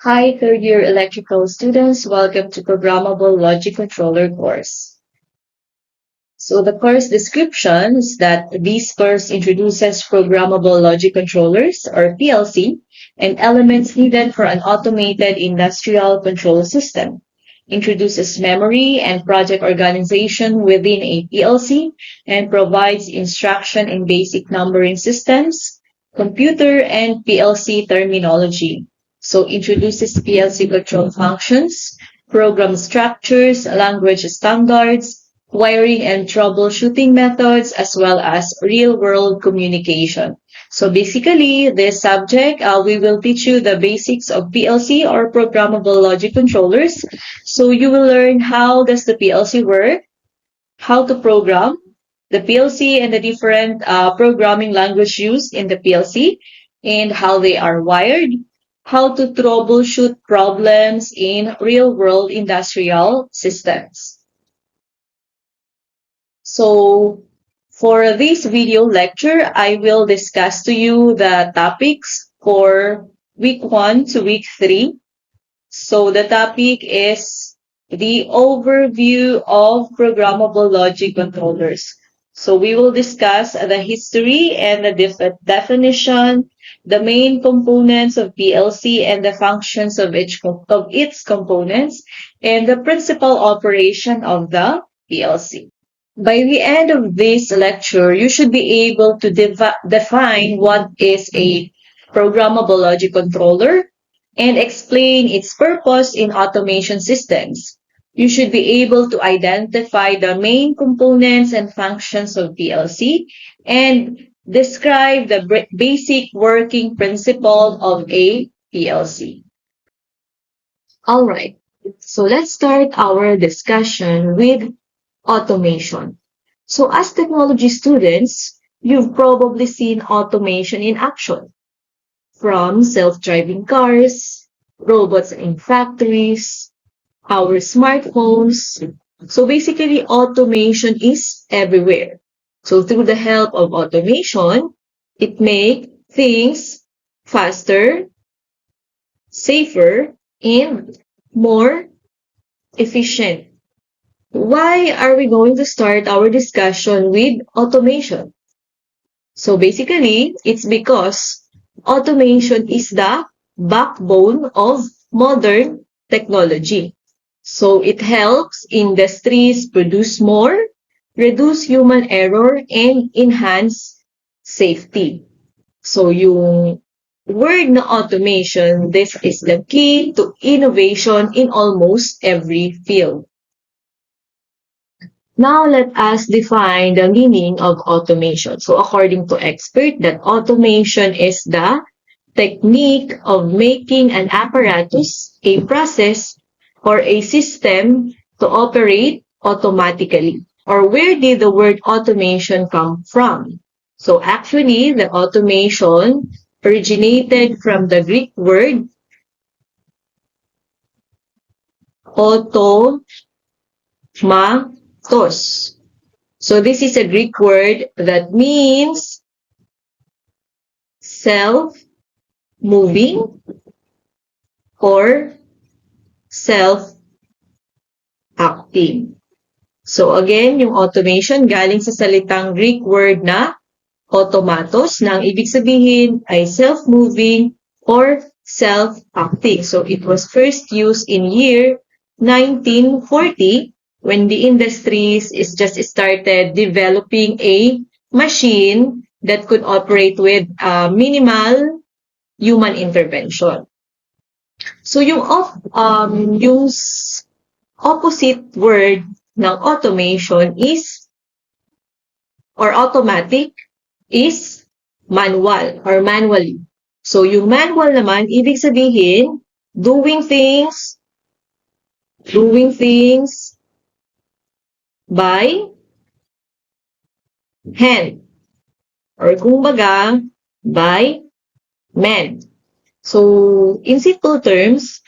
Hi, third year electrical students. Welcome to Programmable Logic Controller course. So the course description is that this course introduces programmable logic controllers or PLC and elements needed for an automated industrial control system. Introduces memory and project organization within a PLC and provides instruction in basic numbering systems, computer and PLC terminology. So introduces PLC control functions, program structures, language standards, wiring and troubleshooting methods, as well as real-world communication. So basically, this subject, we will teach you the basics of PLC or programmable logic controllers. So you will learn how does the PLC work, how to program the PLC and the different programming language used in the PLC and how they are wired, how to troubleshoot problems in real-world industrial systems. So for this video lecture, I will discuss to you the topics for week 1 to week 3. So the topic is the overview of programmable logic controllers. So we will discuss the history and the definition, the main components of PLC and the functions of its components, and the principal operation of the PLC. By the end of this lecture, you should be able to define what is a programmable logic controller and explain its purpose in automation systems. You should be able to identify the main components and functions of PLC and describe the basic working principle of a PLC. All right, so let's start our discussion with automation. So as technology students, you've probably seen automation in action, from self-driving cars, robots in factories, our smartphones. So basically, automation is everywhere. So through the help of automation, it makes things faster, safer, and more efficient. Why are we going to start our discussion with automation? So basically, it's because automation is the backbone of modern technology. So it helps industries produce more, reduce human error, and enhance safety. So yung word na automation, this is the key to innovation in almost every field. Now let us define the meaning of automation. So according to expert, that automation is the technique of making an apparatus, a process, or a system to operate automatically. Or where did the word automation come from? So actually, the automation originated from the Greek word automatos. So this is a Greek word that means self-moving or self-acting. So again, yung automation galing sa salitang Greek word na automatos na ang ibig sabihin ay self-moving or self-acting. So it was first used in year 1940 when the industries is just started developing a machine that could operate with minimal human intervention. So yung opposite word ng automation is or automatic is manual or manually. So yung manual naman ibig sabihin doing things by hand or kumbaga by man. So in simple terms,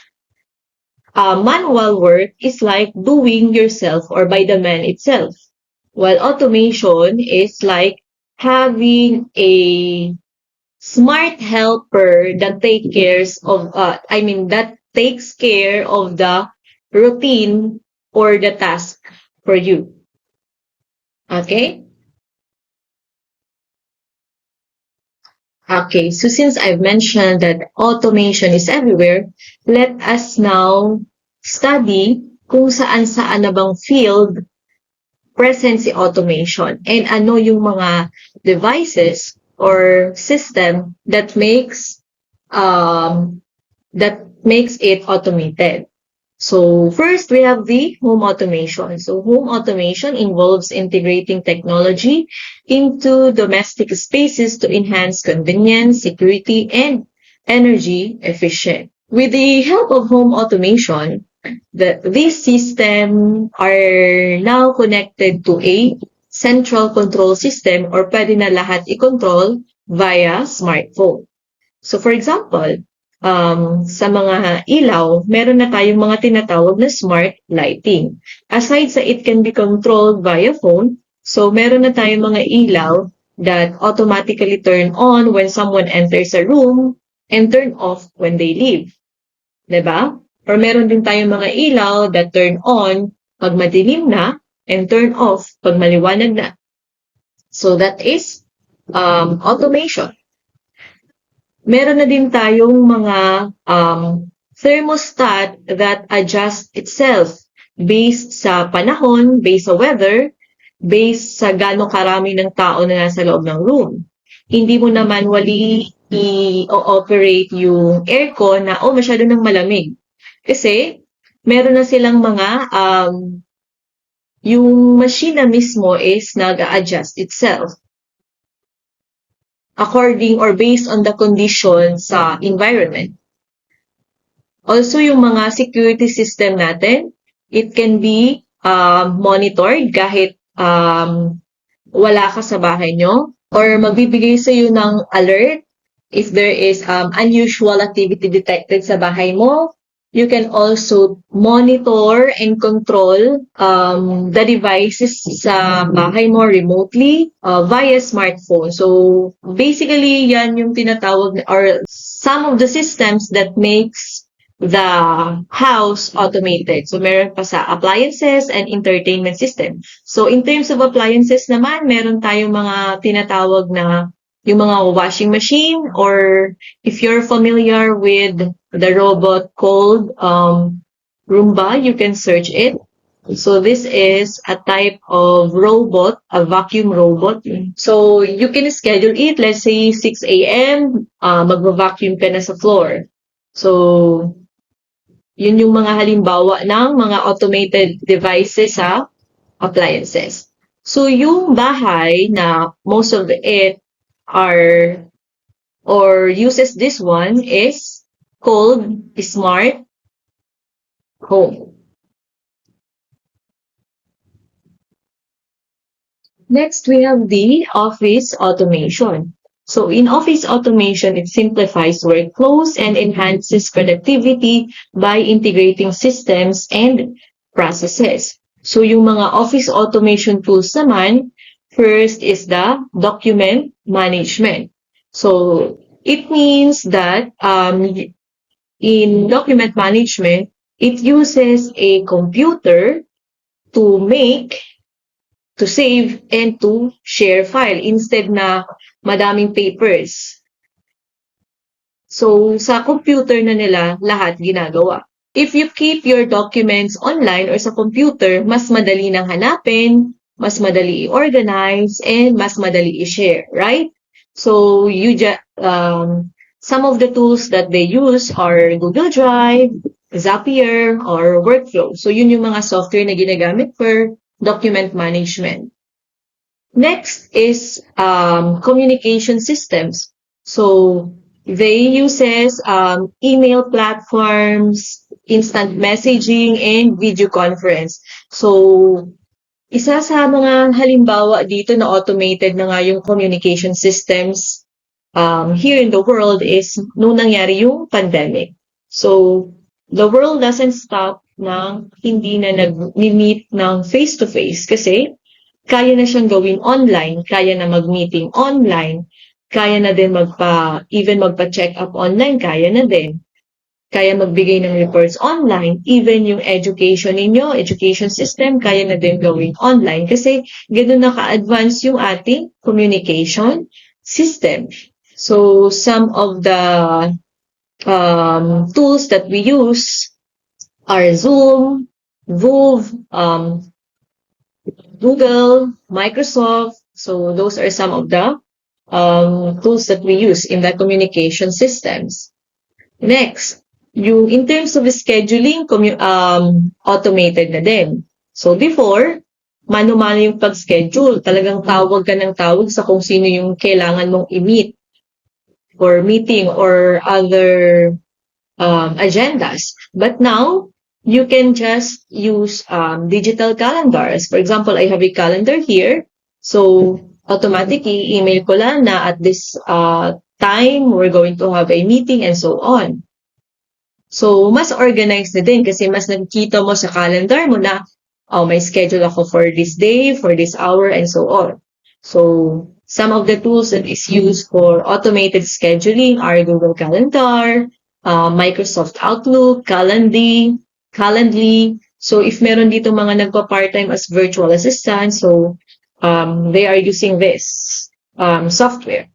manual work is like doing yourself or by the man itself, while automation is like having a smart helper that take cares of that takes care of the routine or the task for you. Okay? Okay, so since I've mentioned that automation is everywhere, let us now study kung saan-saan na bang field present si automation and ano yung mga devices or system that makes it automated. So first, we have the home automation. So home automation involves integrating technology into domestic spaces to enhance convenience, security, and energy efficient. With the help of home automation, these systems are now connected to a central control system or pwede na lahat i-control via smartphone. So for example, sa mga ilaw, meron na tayong mga tinatawag na smart lighting. Aside sa it can be controlled via phone, so meron na tayong mga ilaw that automatically turn on when someone enters a room and turn off when they leave. Diba? Or meron din tayong mga ilaw that turn on pag madilim na and turn off pag maliwanag na. So that is automation. Meron na din tayong mga thermostat that adjust itself based sa panahon, based sa weather, based sa gano'ng karami ng tao na nasa loob ng room. Hindi mo na manually i-operate yung aircon na, masyado nang malamig. Kasi, meron na silang mga, yung machine na mismo is nag-a-adjust itself according or based on the conditions sa environment. Also, yung mga security system natin, it can be monitored kahit wala ka sa bahay nyo or magbibigay sa iyo ng alert if there is unusual activity detected sa bahay mo. You can also monitor and control the devices sa bahay mo remotely via smartphone. So basically, yan yung tinatawag or some of the systems that makes the house automated. So meron pa sa appliances and entertainment system. So in terms of appliances naman, meron tayong mga tinatawag na yung mga washing machine, or if you're familiar with the robot called Roomba, you can search it. So this is a type of robot, a vacuum robot. So you can schedule it, let's say 6 a.m., magva-vacuum ka na sa floor. So yun yung mga halimbawa ng mga automated devices sa appliances. So yung bahay na most of it are or uses this one is called smart home. Next, we have the office automation. So in office automation, it simplifies workflows and enhances productivity by integrating systems and processes. So yung mga office automation tools naman, first is the document management. So it means that in document management, it uses a computer to save, and to share file instead na madaming papers. So sa computer na nila lahat ginagawa. If you keep your documents online or sa computer, mas madali nang hanapin, mas madali i-organize, and mas madali i-share, right? So some of the tools that they use are Google Drive, Zapier, or Workflow. So yun yung mga software na ginagamit for document management. Next is communication systems. So they uses email platforms, instant messaging, and video conference. So isa sa mga halimbawa dito na automated na nga yung communication systems here in the world is nung nangyari yung pandemic. So the world doesn't stop nang hindi na nag-meet ng face-to-face kasi kaya na siyang gawin online, kaya na mag-meeting online, kaya na din even magpa-check up online, kaya na din. kaya magbigay ng reports online. Even yung education ninyo, education system, kaya na din gawing online kasi ganoon na ka-advance yung ating communication system. So, some of the tools that we use are Zoom, VooV, Google, Microsoft. So those are some of the tools that we use in the communication systems. Next, yung in terms of scheduling, automated na din. So before, mano-mano yung pag-schedule. Talagang tawag ka ng tawag sa kung sino yung kailangan mong i-meet for meeting or other agendas. But now, you can just use digital calendars. For example, I have a calendar here. So, automatically, email ko lang na at this time, we're going to have a meeting and so on. So, mas organized na din kasi mas nakikita mo sa calendar mo na may schedule ako for this day, for this hour, and so on. So, some of the tools that is used for automated scheduling are Google Calendar, Microsoft Outlook, Calendly. So, if meron dito mga nagpa-part-time as virtual assistant, so they are using this software.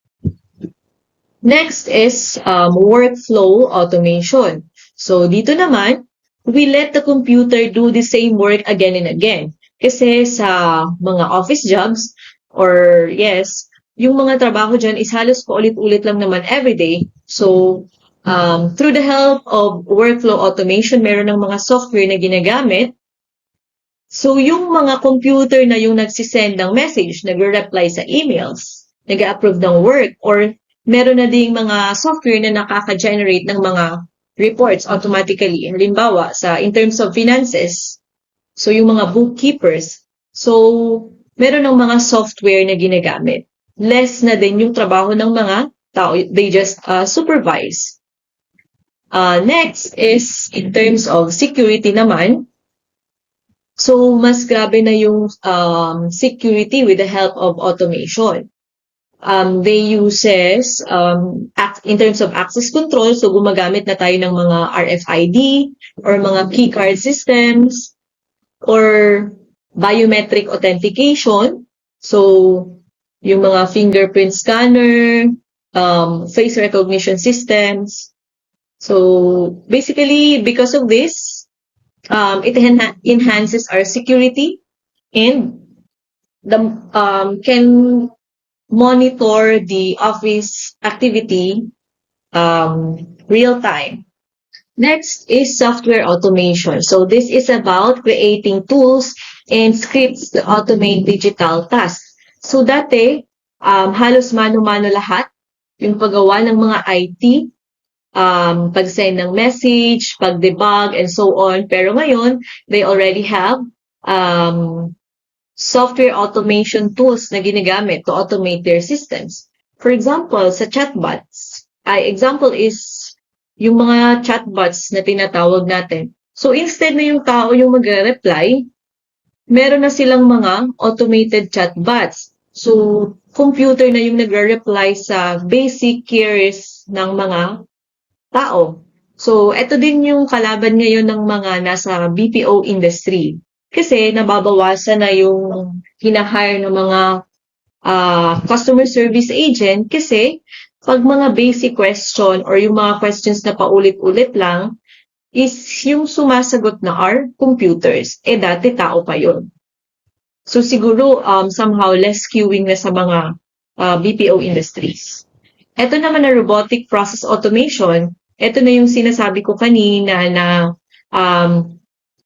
Next is workflow automation. So, dito naman, we let the computer do the same work again and again. Kasi sa mga office jobs, or yes, yung mga trabaho dyan is halos paulit-ulit lang naman everyday. So, through the help of workflow automation, meron ng mga software na ginagamit. So, yung mga computer na yung nagsisend ng message, nagre-reply sa emails, nag-approve ng work, or meron na ding mga software na nakaka-generate ng mga reports automatically. Halimbawa, in terms of finances, so yung mga bookkeepers, so meron ng mga software na ginagamit. Less na din yung trabaho ng mga tao. They just supervise. Next is in terms of security naman. So, mas grabe na yung security with the help of automation. They uses, in terms of access control, so gumagamit na tayo ng mga RFID or mga key card systems or biometric authentication. So, yung mga fingerprint scanner, face recognition systems. So, basically, because of this, it enhances our security and can monitor the office activity real time. Next is software automation. So this is about creating tools and scripts to automate digital tasks. So dati, halos mano-mano lahat, yung paggawa ng mga IT, pag-send ng message, pag-debug, and so on. Pero ngayon, they already have software automation tools na ginagamit to automate their systems. For example, sa chatbots, example is yung mga chatbots na tinatawag natin. So instead na yung tao yung magre-reply, meron na silang mga automated chatbots. So computer na yung nagre-reply sa basic queries ng mga tao. So ito din yung kalaban ngayon ng mga nasa BPO industry. Kasi nababawasan na yung hinahire ng mga customer service agent kasi pag mga basic question or yung mga questions na paulit-ulit lang is yung sumasagot na are computers. Dati tao pa yun. So siguro somehow less queuing na sa mga BPO industries. Ito naman na robotic process automation. Ito na yung sinasabi ko kanina na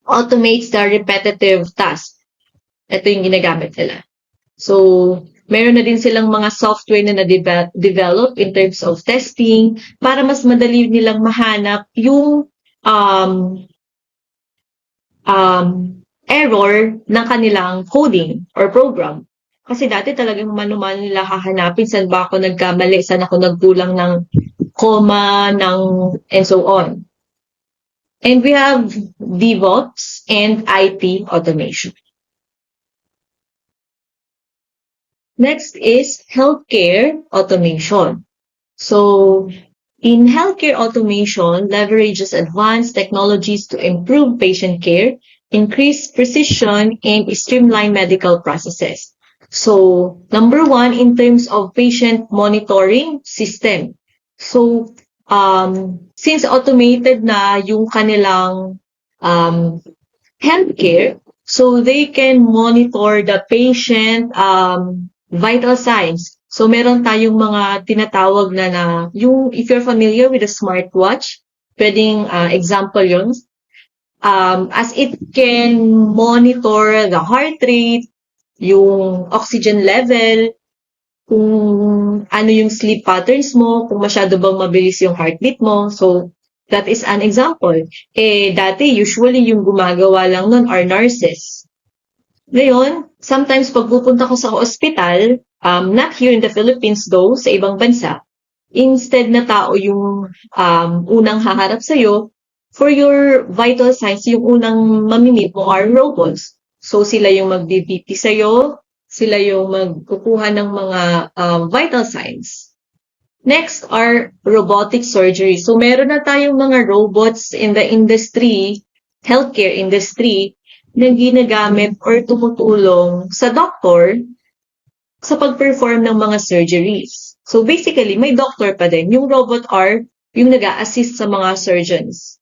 automates the repetitive task. Ito yung ginagamit nila. So, meron na din silang mga software na na-develop in terms of testing para mas madali nilang mahanap yung error ng kanilang coding or program. Kasi dati talagang mano-mano nila hahanapin saan ba ako nagkamali, saan ako nagkulang ng comma, and so on. And we have DevOps and IT automation. Next is healthcare automation. So, In healthcare automation, leverages advanced technologies to improve patient care, increase precision, and streamline medical processes. So, number one, in terms of patient monitoring system. So, since automated na yung kanilang healthcare, so they can monitor the patient vital signs. So meron tayong mga tinatawag na yung if you're familiar with a smartwatch, pwedeng example yun. As it can monitor the heart rate, yung oxygen level, kung ano yung sleep patterns mo, kung masyado bang mabilis yung heartbeat mo. So that is an example. Dati usually yung gumagawa lang nun are nurses. Ngayon, sometimes pag pupunta ko sa ospital, not here in the Philippines though, sa ibang bansa, instead na tao yung unang haharap sa'yo, for your vital signs, yung unang mamimit mo are robots. So sila yung mag-BP sa'yo, sila yung magkukuha ng mga vital signs. Next are robotic surgery. So meron na tayong mga robots in the industry, healthcare industry, na ginagamit or tumutulong sa doctor sa pag-perform ng mga surgeries. So basically, may doctor pa din. Yung robot are yung nag-a-assist sa mga surgeons.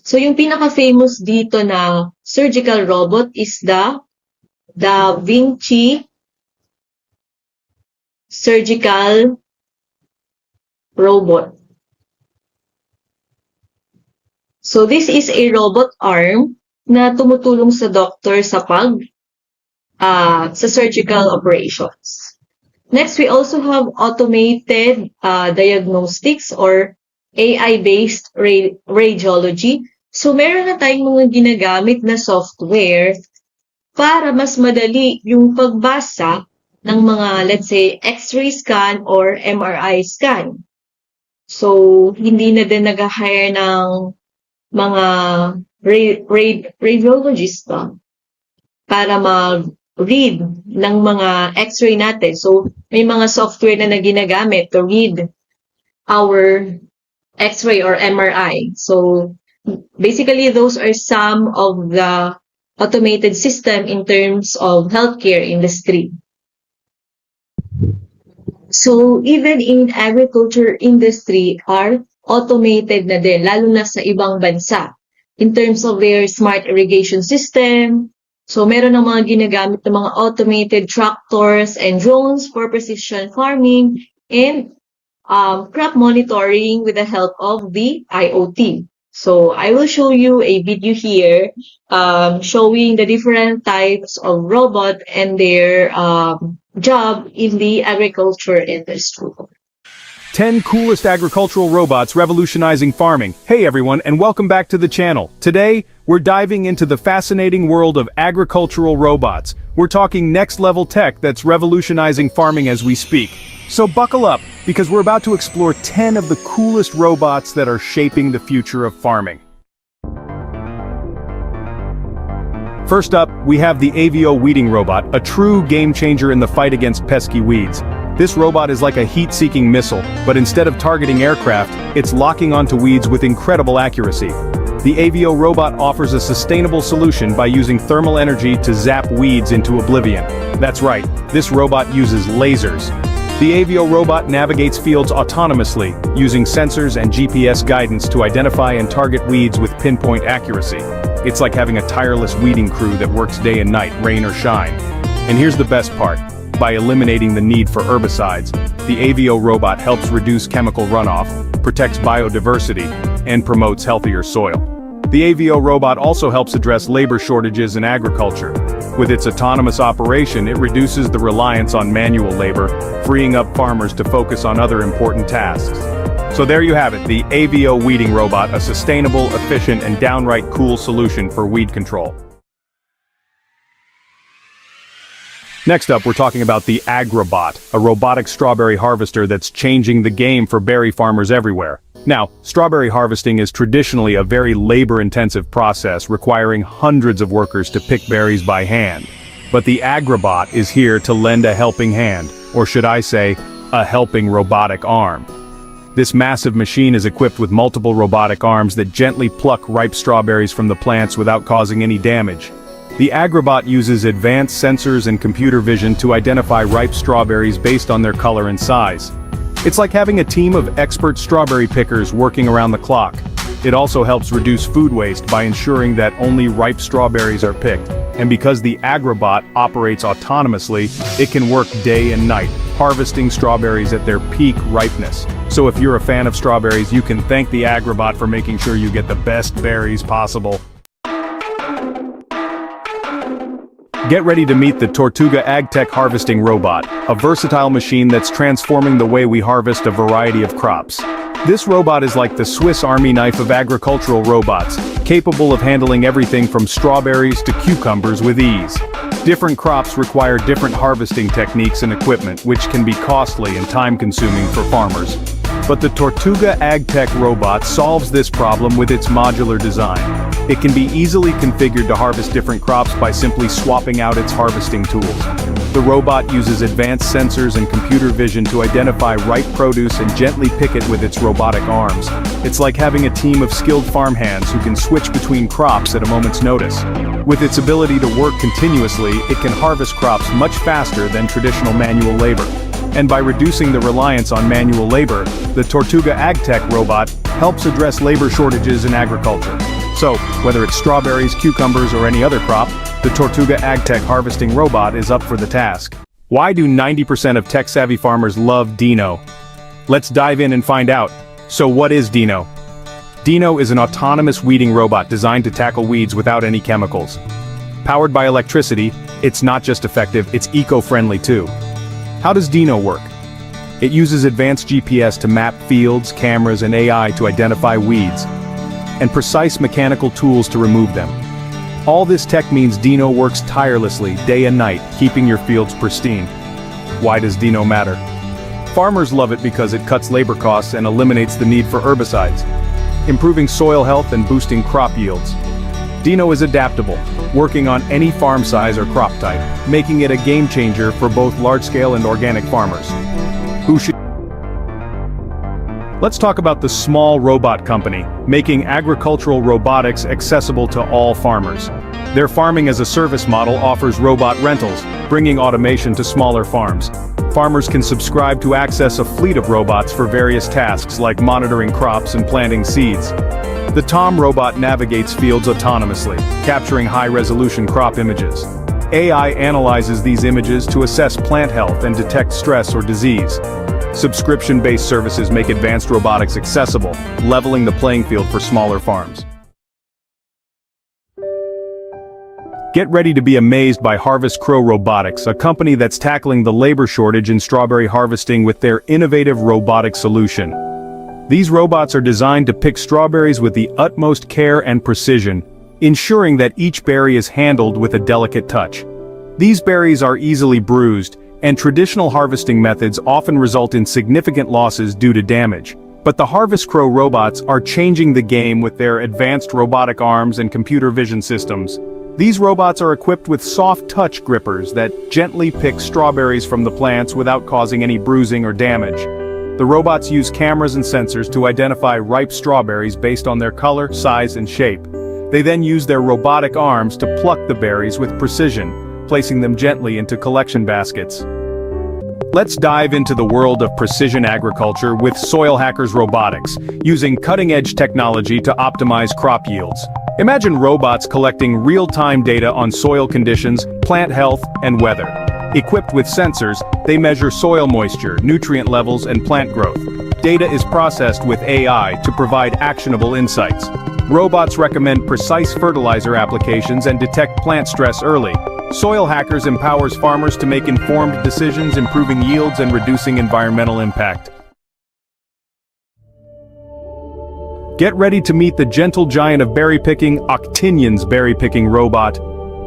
So yung pinaka-famous dito na surgical robot is the Da Vinci surgical robot. So this is a robot arm na tumutulong sa doctor sa sa surgical operations. Next, we also have automated diagnostics or AI-based radiology. So meron na tayong mga ginagamit na software para mas madali yung pagbasa ng mga, let's say, X-ray scan or MRI scan. So, hindi na din nag-hire ng mga radiologist pa para mag-read ng mga X-ray natin. So, may mga software na ginagamit to read our X-ray or MRI. So, basically, those are some of the automated system in terms of healthcare industry. So, even in agriculture industry are automated na din, lalo na sa ibang bansa. In terms of their smart irrigation system, so meron ng mga ginagamit ng mga automated tractors and drones for precision farming and crop monitoring with the help of the IoT. So I will show you a video here showing the different types of robot and their job in the agriculture industry. 10 coolest agricultural robots revolutionizing farming. Hey everyone, and welcome back to the channel. Today, we're diving into the fascinating world of agricultural robots. We're talking next-level tech that's revolutionizing farming as we speak. So buckle up, because we're about to explore 10 of the coolest robots that are shaping the future of farming. First up, we have the AVO weeding robot, a true game-changer in the fight against pesky weeds. This robot is like a heat-seeking missile, but instead of targeting aircraft, it's locking onto weeds with incredible accuracy. The AVO robot offers a sustainable solution by using thermal energy to zap weeds into oblivion. That's right, this robot uses lasers. The AVO robot navigates fields autonomously, using sensors and GPS guidance to identify and target weeds with pinpoint accuracy. It's like having a tireless weeding crew that works day and night, rain or shine. And here's the best part. By eliminating the need for herbicides, the AVO robot helps reduce chemical runoff, protects biodiversity, and promotes healthier soil. The AVO robot also helps address labor shortages in agriculture. With its autonomous operation, it reduces the reliance on manual labor, freeing up farmers to focus on other important tasks. So there you have it, the AVO weeding robot, a sustainable, efficient, and downright cool solution for weed control. Next up, we're talking about the Agribot, a robotic strawberry harvester that's changing the game for berry farmers everywhere. Now, strawberry harvesting is traditionally a very labor-intensive process requiring hundreds of workers to pick berries by hand. But the Agribot is here to lend a helping hand, or should I say, a helping robotic arm. This massive machine is equipped with multiple robotic arms that gently pluck ripe strawberries from the plants without causing any damage. The Agribot uses advanced sensors and computer vision to identify ripe strawberries based on their color and size. It's like having a team of expert strawberry pickers working around the clock. It also helps reduce food waste by ensuring that only ripe strawberries are picked. And because the Agribot operates autonomously, it can work day and night, harvesting strawberries at their peak ripeness. So if you're a fan of strawberries, you can thank the Agribot for making sure you get the best berries possible. Get ready to meet the Tortuga AgTech Harvesting Robot, a versatile machine that's transforming the way we harvest a variety of crops. This robot is like the Swiss Army knife of agricultural robots, capable of handling everything from strawberries to cucumbers with ease. Different crops require different harvesting techniques and equipment, which can be costly and time-consuming for farmers. But the Tortuga AgTech robot solves this problem with its modular design. It can be easily configured to harvest different crops by simply swapping out its harvesting tools. The robot uses advanced sensors and computer vision to identify ripe produce and gently pick it with its robotic arms. It's like having a team of skilled farmhands who can switch between crops at a moment's notice. With its ability to work continuously, it can harvest crops much faster than traditional manual labor. And by reducing the reliance on manual labor, the Tortuga AgTech robot helps address labor shortages in agriculture. So, whether it's strawberries, cucumbers, or any other crop, the Tortuga AgTech harvesting robot is up for the task. Why do 90% of tech-savvy farmers love Dino? Let's dive in and find out. So what is Dino? Dino is an autonomous weeding robot designed to tackle weeds without any chemicals. Powered by electricity, it's not just effective, it's eco-friendly too. How does Dino work? It uses advanced GPS to map fields, cameras, and AI to identify weeds, and precise mechanical tools to remove them. All this tech means Dino works tirelessly, day and night, keeping your fields pristine. Why does Dino matter? Farmers love it because it cuts labor costs and eliminates the need for herbicides, improving soil health and boosting crop yields. Dino is adaptable, working on any farm size or crop type, making it a game changer for both large-scale and organic farmers. Let's talk about the Small Robot Company, making agricultural robotics accessible to all farmers. Their farming as a service model offers robot rentals, bringing automation to smaller farms. Farmers can subscribe to access a fleet of robots for various tasks like monitoring crops and planting seeds. The Tom robot navigates fields autonomously, capturing high-resolution crop images. AI analyzes these images to assess plant health and detect stress or disease. Subscription-based services make advanced robotics accessible, leveling the playing field for smaller farms. Get ready to be amazed by Harvest Crow Robotics, a company that's tackling the labor shortage in strawberry harvesting with their innovative robotic solution. These robots are designed to pick strawberries with the utmost care and precision, ensuring that each berry is handled with a delicate touch. These berries are easily bruised, and traditional harvesting methods often result in significant losses due to damage. But the Harvest Crow robots are changing the game with their advanced robotic arms and computer vision systems. These robots are equipped with soft touch grippers that gently pick strawberries from the plants without causing any bruising or damage. The robots use cameras and sensors to identify ripe strawberries based on their color, size, and shape. They then use their robotic arms to pluck the berries with precision, placing them gently into collection baskets. Let's dive into the world of precision agriculture with Soil Hackers Robotics, using cutting-edge technology to optimize crop yields. Imagine robots collecting real-time data on soil conditions, plant health, and weather. Equipped with sensors, they measure soil moisture, nutrient levels, and plant growth. Data is processed with AI to provide actionable insights. Robots recommend precise fertilizer applications and detect plant stress early. Soil Hackers empowers farmers to make informed decisions, improving yields and reducing environmental impact. Get ready to meet the gentle giant of berry picking, Octinion's berry picking robot.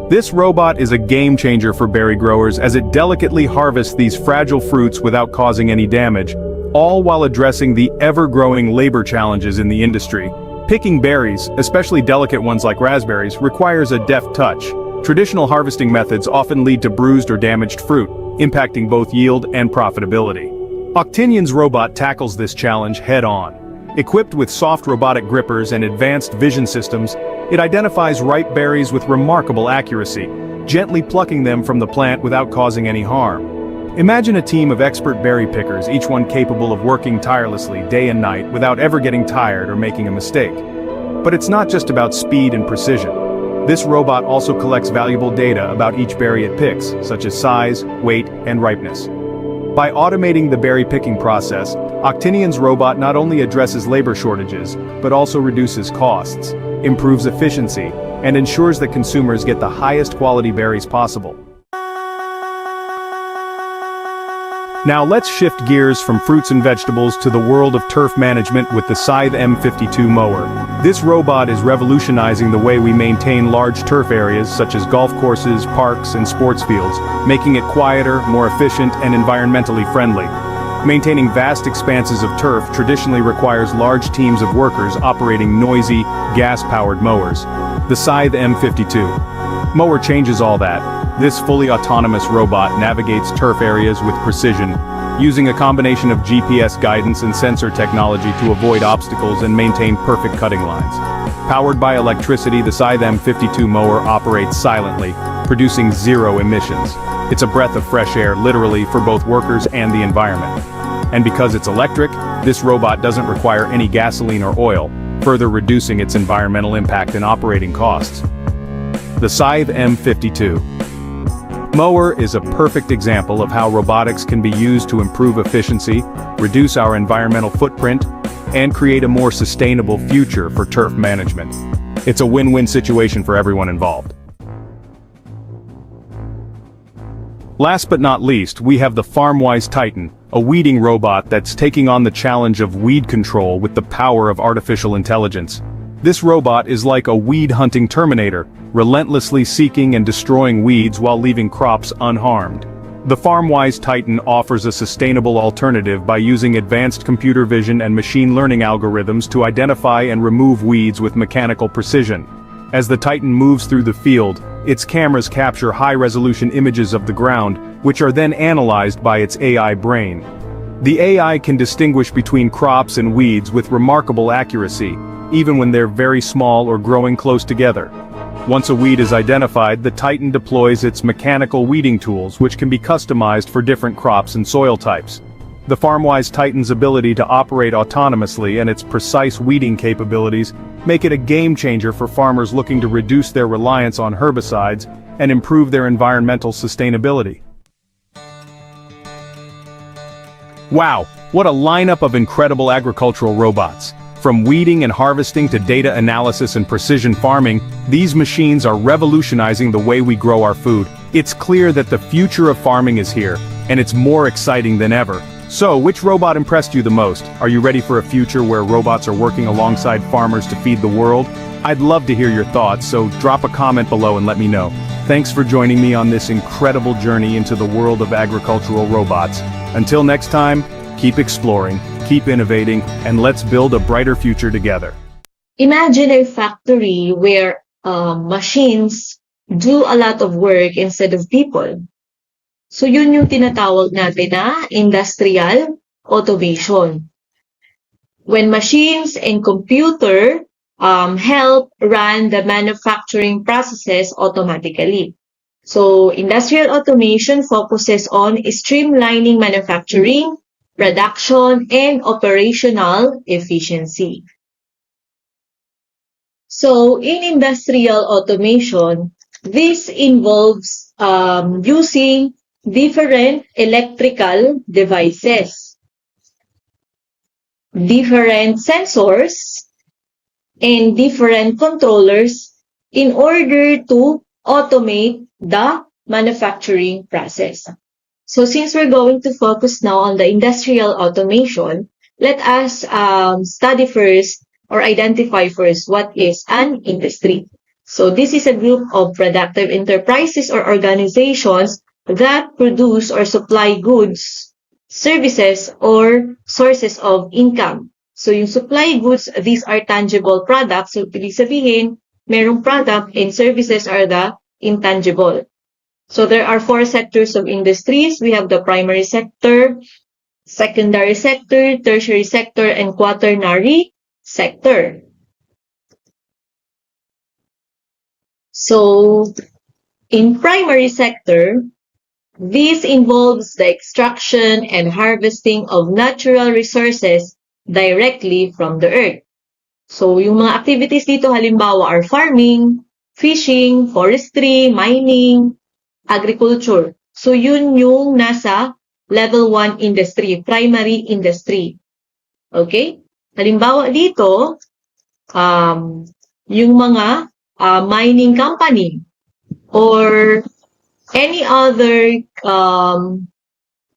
This robot is a game changer for berry growers as it delicately harvests these fragile fruits without causing any damage, all while addressing the ever-growing labor challenges in the industry. Picking berries, especially delicate ones like raspberries, requires a deft touch. Traditional harvesting methods often lead to bruised or damaged fruit, impacting both yield and profitability. Octinian's robot tackles this challenge head-on. Equipped with soft robotic grippers and advanced vision systems, it identifies ripe berries with remarkable accuracy, gently plucking them from the plant without causing any harm. Imagine a team of expert berry pickers, each one capable of working tirelessly day and night without ever getting tired or making a mistake. But it's not just about speed and precision. This robot also collects valuable data about each berry it picks, such as size, weight, and ripeness. By automating the berry picking process, Octinian's robot not only addresses labor shortages, but also reduces costs, improves efficiency, and ensures that consumers get the highest quality berries possible. Now let's shift gears from fruits and vegetables to the world of turf management with the Scythe M52 mower. This robot is revolutionizing the way we maintain large turf areas such as golf courses, parks, and sports fields, making it quieter, more efficient, and environmentally friendly. Maintaining vast expanses of turf traditionally requires large teams of workers operating noisy, gas-powered mowers. The Scythe M52 mower changes all that. This fully autonomous robot navigates turf areas with precision, using a combination of GPS guidance and sensor technology to avoid obstacles and maintain perfect cutting lines. Powered by electricity, the Scythe M52 mower operates silently, producing zero emissions. It's a breath of fresh air, literally, for both workers and the environment. And because it's electric, this robot doesn't require any gasoline or oil, further reducing its environmental impact and operating costs. The Scythe M52 mower is a perfect example of how robotics can be used to improve efficiency, reduce our environmental footprint, and create a more sustainable future for turf management. It's a win-win situation for everyone involved. Last but not least, we have the FarmWise Titan, a weeding robot that's taking on the challenge of weed control with the power of artificial intelligence. This robot is like a weed-hunting Terminator, relentlessly seeking and destroying weeds while leaving crops unharmed. The FarmWise Titan offers a sustainable alternative by using advanced computer vision and machine learning algorithms to identify and remove weeds with mechanical precision. As the Titan moves through the field, its cameras capture high-resolution images of the ground, which are then analyzed by its AI brain. The AI can distinguish between crops and weeds with remarkable accuracy, even when they're very small or growing close together. Once a weed is identified, the Titan deploys its mechanical weeding tools, which can be customized for different crops and soil types. The FarmWise Titan's ability to operate autonomously and its precise weeding capabilities make it a game-changer for farmers looking to reduce their reliance on herbicides and improve their environmental sustainability. Wow, what a lineup of incredible agricultural robots! From weeding and harvesting to data analysis and precision farming, these machines are revolutionizing the way we grow our food. It's clear that the future of farming is here, and it's more exciting than ever. So, which robot impressed you the most? Are you ready for a future where robots are working alongside farmers to feed the world? I'd love to hear your thoughts, so drop a comment below and let me know. Thanks for joining me on this incredible journey into the world of agricultural robots. Until next time, keep exploring, keep innovating, and let's build a brighter future together. Imagine a factory where machines do a lot of work instead of people. So yun yung tinatawag natin na industrial automation. When machines and computer help run the manufacturing processes automatically. So industrial automation focuses on streamlining manufacturing, production, and operational efficiency. So in industrial automation, this involves using different electrical devices, different sensors, and different controllers in order to automate the manufacturing process. So since we're going to focus now on the industrial automation, let us study first or identify first what is an industry. So this is a group of productive enterprises or organizations that produce or supply goods, services, or sources of income. So yung supply goods, these are tangible products. So ibig sabihin, merong product and services are the intangible. So there are 4 sectors of industries. We have the primary sector, secondary sector, tertiary sector, and quaternary sector. So, in primary sector, this involves the extraction and harvesting of natural resources directly from the earth. So, yung mga activities dito halimbawa are farming, fishing, forestry, mining, agriculture. So, yun yung nasa level 1 industry, primary industry. Okay? Halimbawa dito, yung mga mining company or any other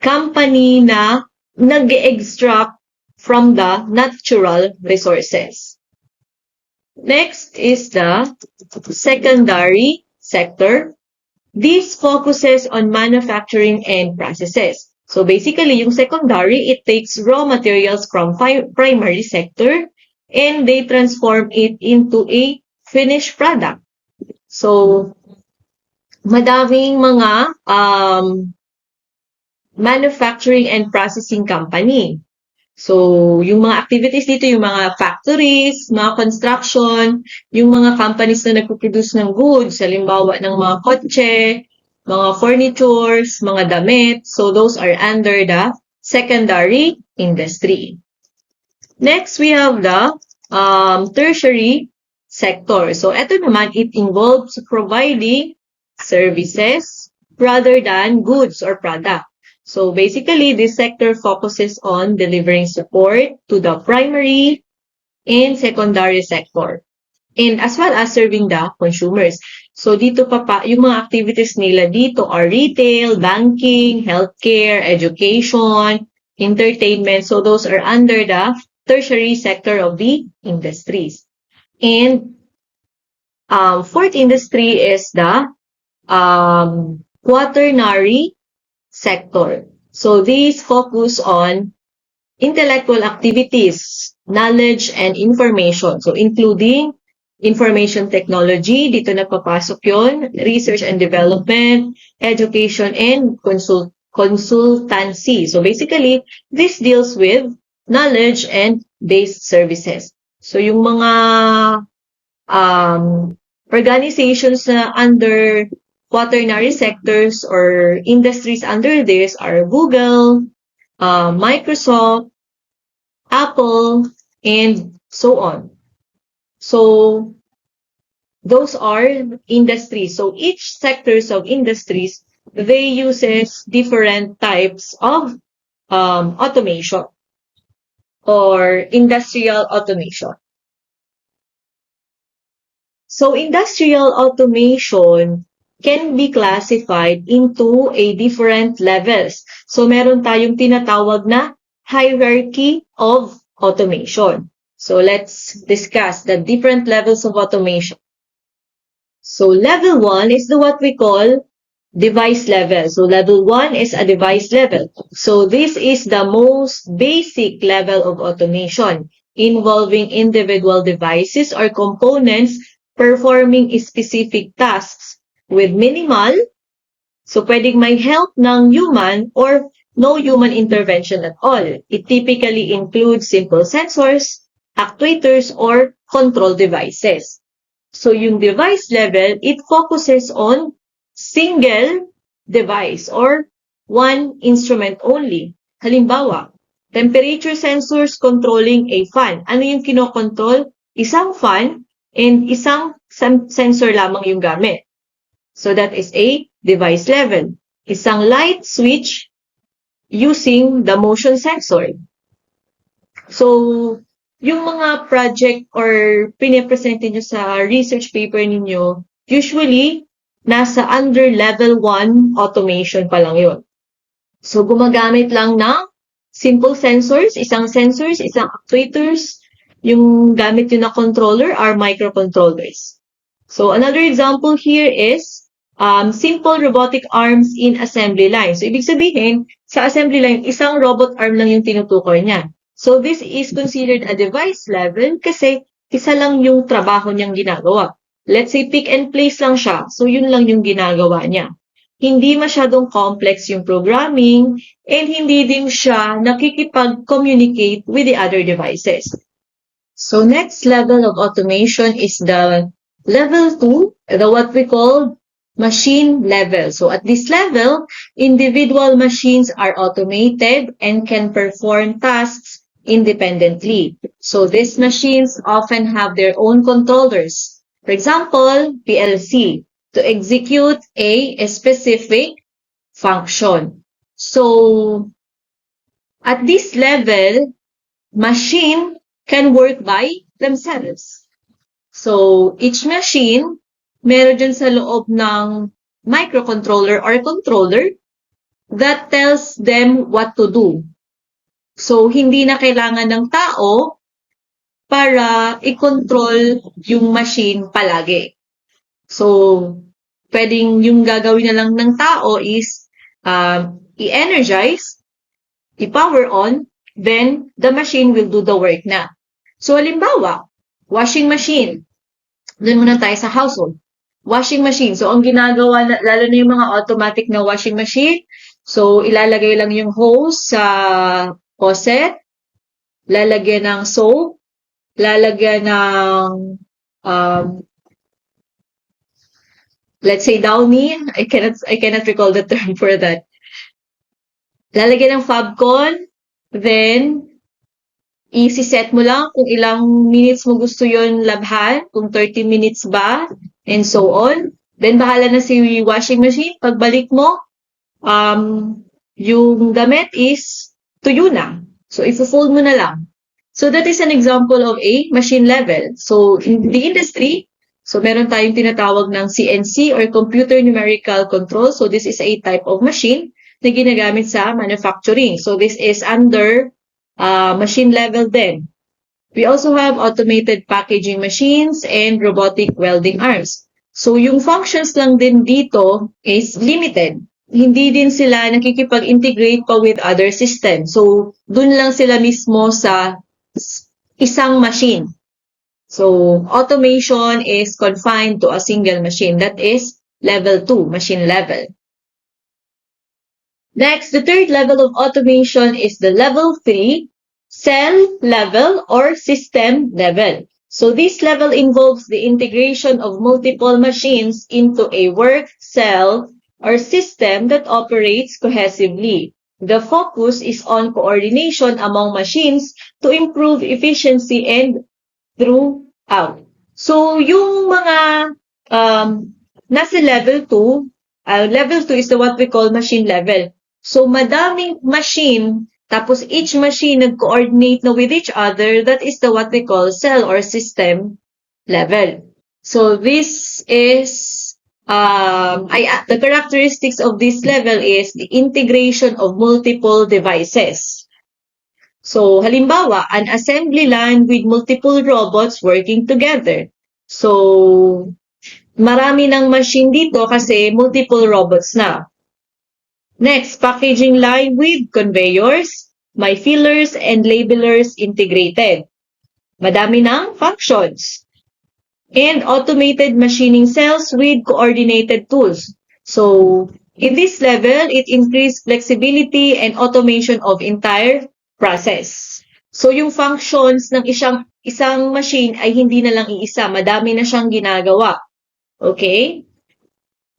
company na nag-extract from the natural resources. Next is the secondary sector. This focuses on manufacturing and processes. So basically, yung secondary, it takes raw materials from primary sector and they transform it into a finished product. So, madaming mga manufacturing and processing company. So, yung mga activities dito, yung mga factories, mga construction, yung mga companies na nagpo-produce ng goods, halimbawa ng mga kotse, mga furnitures, mga damit. So, those are under the secondary industry. Next, we have the tertiary sector. So, ito naman, it involves providing services rather than goods or product. So basically, this sector focuses on delivering support to the primary and secondary sector, and as well as serving the consumers. So dito yung mga activities nila dito are retail, banking, healthcare, education, entertainment. So those are under the tertiary sector of the industries. And fourth industry is the quaternary sector. So these focus on intellectual activities, knowledge, and information. So including information technology, dito na papasok yon, research and development, education, and consultancy. So basically, this deals with knowledge and based services. So yung mga organizations na under quaternary sectors or industries under this are Google, Microsoft, Apple, and so on. So, those are industries. So, each sectors of industries, they uses different types of automation or industrial automation. So, industrial automation can be classified into a different levels. So, meron tayong tinatawag na hierarchy of automation. So, let's discuss the different levels of automation. So, level 1 is what we call device level. So, level 1 is a device level. So, this is the most basic level of automation involving individual devices or components performing specific tasks with minimal, so pwedeng may help ng human or no human intervention at all. It typically includes simple sensors, actuators, or control devices. So yung device level, it focuses on single device or one instrument only. Halimbawa, temperature sensors controlling a fan. Ano yung kinokontrol? Isang fan and isang sensor lamang yung gamit. So that is a device level. Isang light switch using the motion sensor. So, yung mga project or pinipresent nyo sa research paper ninyo, usually, nasa under level 1 automation pa lang yun. So, gumagamit lang ng simple sensors, isang actuators, yung gamit yun na controller are microcontrollers. So, another example here is simple robotic arms in assembly line. So, ibig sabihin, sa assembly line, isang robot arm lang yung tinutukoy niya. So, this is considered a device level kasi isa lang yung trabaho niyang ginagawa. Let's say, pick and place lang siya. So, yun lang yung ginagawa niya. hindi masyadong complex yung programming, and hindi din siya nakikipag-communicate with the other devices. So next level of automation is the level 2, what we call machine level. So at this level, individual machines are automated and can perform tasks independently. So these machines often have their own controllers. For example, PLC, to execute a specific function. So at this level, machine can work by themselves. So each machine, meron dyan sa loob ng microcontroller or controller that tells them what to do. So hindi na kailangan ng tao para i-control yung machine palagi. So pwedeng yung gagawin na lang ng tao is i-energize, i-power on, then the machine will do the work na. So halimbawa, washing machine. Doon muna tayo sa household. Washing machine. So ang ginagawa, lalo na yung mga automatic na washing machine, so ilalagay lang yung hose sa faucet, lalagyan ng soap, lalagyan ng let's say Downy. I cannot recall the term for that. Lalagyan ng Fabcon, then i-set mo lang kung ilang minutes mo gusto yon labhan, kung 30 minutes ba, and so on. Then bahala na si washing machine. Pagbalik mo, yung damit is tuyo na. So ifo-fold mo na lang. So that is an example of a machine level. So in the industry, so meron tayong tinatawag ng CNC or computer numerical control. So this is a type of machine na ginagamit sa manufacturing. So this is under machine level then. We also have automated packaging machines and robotic welding arms. So yung functions lang din dito is limited. Hindi din sila nakikipag-integrate pa with other systems. So dun lang sila mismo sa isang machine. So automation is confined to a single machine. That is level 2, machine level. Next, the third level of automation is the level 3, cell level or system level. So this level involves the integration of multiple machines into a work cell or system that operates cohesively. The focus is on coordination among machines to improve efficiency and throughput. So yung mga nasa level 2, level 2 is what we call machine level. So, madaming machine, tapos each machine nag-coordinate na with each other, that is what we call cell or system level. So, this is, the characteristics of this level is the integration of multiple devices. So, halimbawa, an assembly line with multiple robots working together. So, marami ng machine dito kasi multiple robots na. Next, packaging line with conveyors, may fillers and labelers integrated. Madami ng functions. And automated machining cells with coordinated tools. So, in this level, it increased flexibility and automation of entire process. So, yung functions ng isang machine ay hindi na lang iisa. Madami na siyang ginagawa. Okay?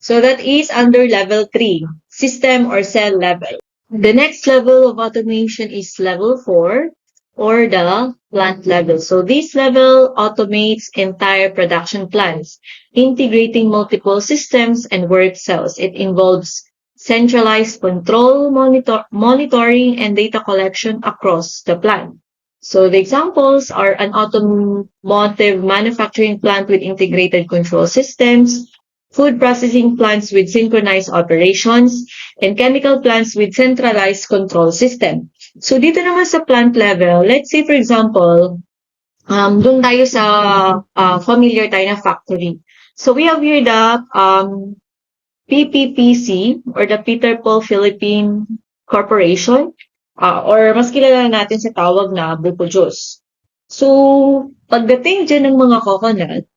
So that is under level 3, system or cell level. The next level of automation is level 4, or the plant level. So this level automates entire production plants, integrating multiple systems and work cells. It involves centralized control, monitoring, and data collection across the plant. So the examples are an automotive manufacturing plant with integrated control systems, food processing plants with synchronized operations, and chemical plants with centralized control system. So dito naman sa plant level, let's say for example, doon tayo sa familiar tayo na factory. So we have here the PPPC or the Peter Paul Philippine Corporation, or mas kilala natin sa tawag na Buko Juice. So pagdating dyan ng mga coconut,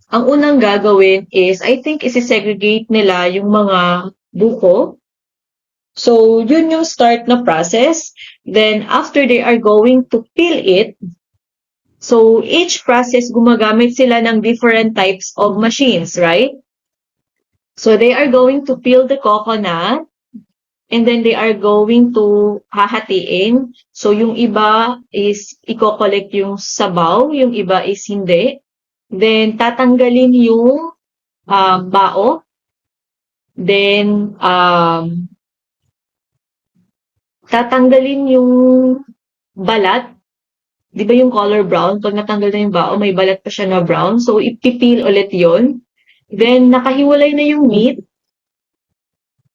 ang unang gagawin is, I think, isi-segregate nila yung mga buko. So, yun yung start na process. Then, after they are going to peel it, so each process gumagamit sila ng different types of machines, right? So, they are going to peel the coconut, and then they are going to hahatiin. So, yung iba is i-collect yung sabaw, yung iba is hindi. Then, tatanggalin yung bao. Then, tatanggalin yung balat. Di ba yung color brown? Pag natanggal na yung bao, may balat pa siya na brown. So, ipipil ulit yon. Then, nakahiwalay na yung meat.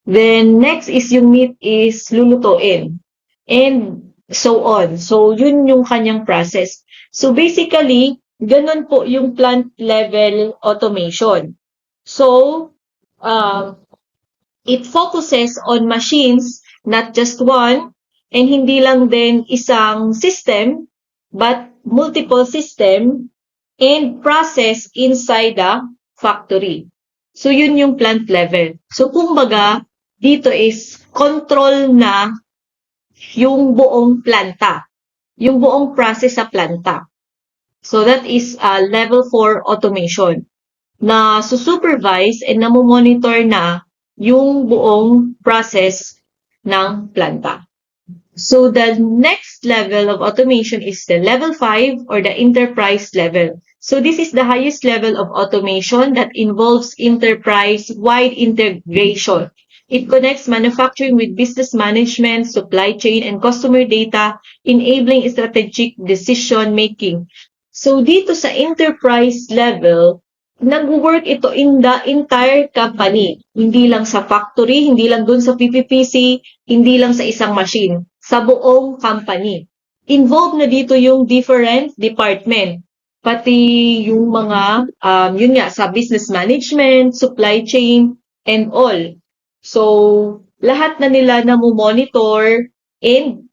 Then, next is yung meat is lulutuin. And so on. So, yun yung kanyang process. So, basically, ganun po yung plant level automation. So, it focuses on machines, not just one, and hindi lang din isang system, but multiple system and process inside the factory. So, yun yung plant level. So, kumbaga, dito is control na yung buong planta. Yung buong process sa planta. So, that is level 4 automation na supervise and namomonitor na yung buong process ng planta. So, the next level of automation is the level 5 or the enterprise level. So, this is the highest level of automation that involves enterprise-wide integration. It connects manufacturing with business management, supply chain, and customer data, enabling strategic decision-making. So, dito sa enterprise level, nag-work ito in the entire company. Hindi lang sa factory, hindi lang dun sa PPPC, hindi lang sa isang machine. Sa buong company. Involved na dito yung different department. Pati yung mga, yun nga, sa business management, supply chain, and all. So, lahat na nila na monitor and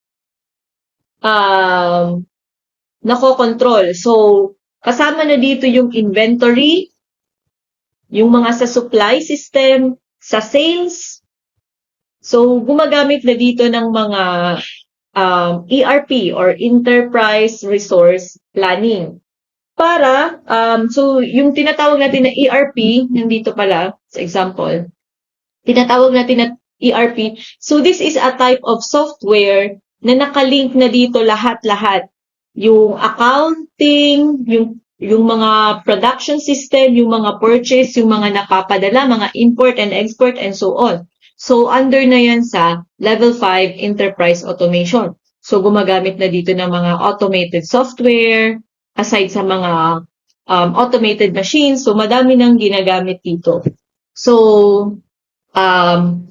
nako-control. So, kasama na dito yung inventory, yung mga sa supply system, sa sales. So, gumagamit na dito ng mga ERP or Enterprise Resource Planning. Para, so yung tinatawag natin na ERP, nandito pala, sa example, tinatawag natin na ERP. So, this is a type of software na nakalink na dito lahat-lahat. Yung accounting, yung mga production system, yung mga purchase, yung mga napapadala, mga import and export, and so on. So, under na yan sa level 5 enterprise automation. So, gumagamit na dito ng mga automated software, aside sa mga automated machines. So, madami nang ginagamit dito. So,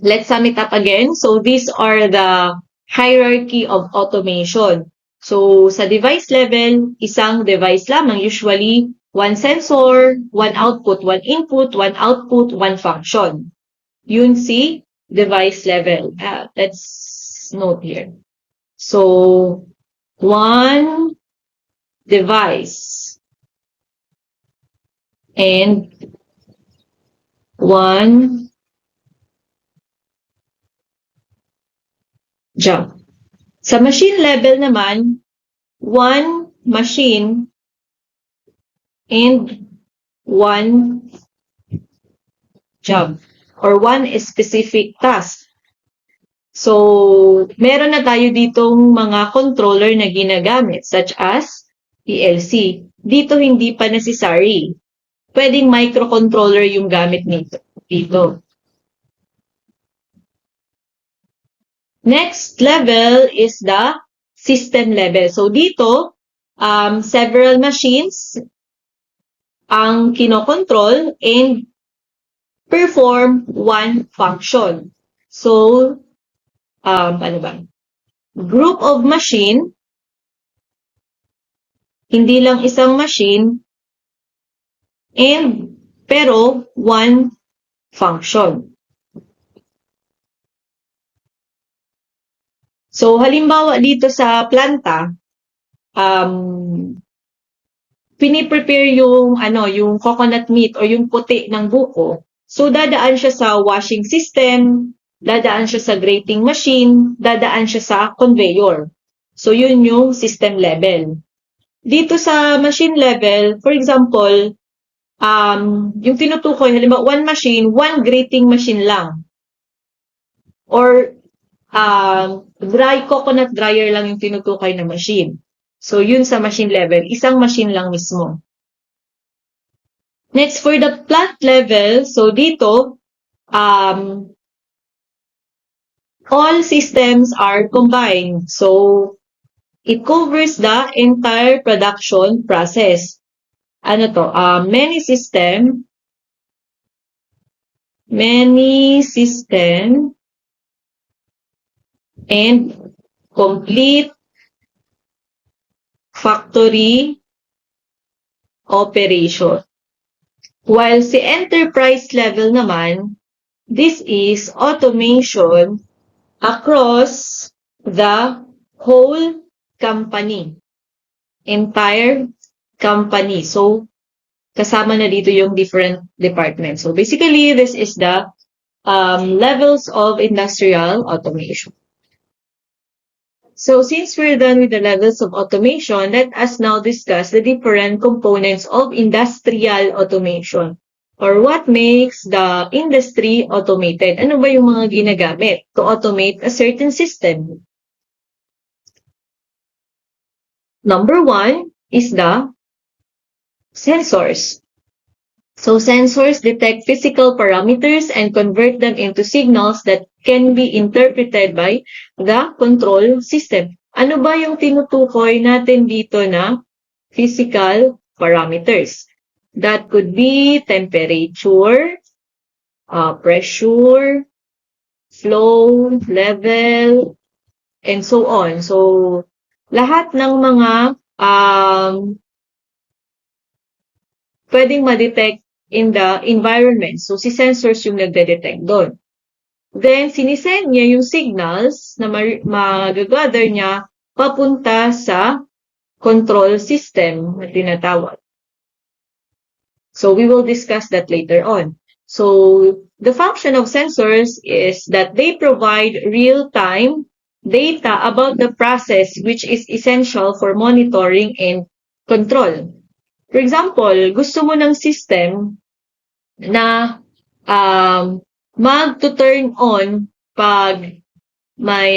let's sum it up again. So, these are the hierarchy of automation. So, sa device level, isang device lamang, usually one sensor, one output, one input, one output, one function. Yun si device level. Let's note here. So, one device and one jump. Sa machine level naman, one machine and one job or one specific task. So, meron na tayo ditong mga controller na ginagamit such as PLC. Dito hindi pa necessary. Pwedeng microcontroller yung gamit nito. Dito. Next level is the system level. So, dito, several machines ang kinokontrol and perform one function. So, ano ba? Group of machine, hindi lang isang machine, and pero one function. So, halimbawa dito sa planta, piniprepare yung coconut meat or yung puti ng buko. So, dadaan siya sa washing system, dadaan siya sa grating machine, dadaan siya sa conveyor. So, yun yung system level. Dito sa machine level, for example, yung tinutukoy, halimbawa, one machine, one grating machine lang. Or, coconut dryer lang yung tinutukoy na machine. So, yun sa machine level, isang machine lang mismo. Next, for the plant level, so dito, all systems are combined. So, it covers the entire production process. Ano to? Many system and complete factory operation. While sa enterprise level naman, this is automation across the whole company. Entire company. So, kasama na dito yung different departments. So, basically, this is the levels of industrial automation. So, since we're done with the levels of automation, let us now discuss the different components of industrial automation, or what makes the industry automated. Ano ba yung mga ginagamit to automate a certain system? Number one is the sensors. So, sensors detect physical parameters and convert them into signals that can be interpreted by the control system. Ano ba yung tinutukoy natin dito na physical parameters? That could be temperature, pressure, flow, level, and so on. So, lahat ng mga pwedeng ma-detect in the environment. So, si sensors yung nagde-detect doon. Then, sinisend niya yung signals na mag-gather niya papunta sa control system na tinatawag. So, we will discuss that later on. So, the function of sensors is that they provide real-time data about the process which is essential for monitoring and control. For example, gusto mo ng system na mag-turn on pag may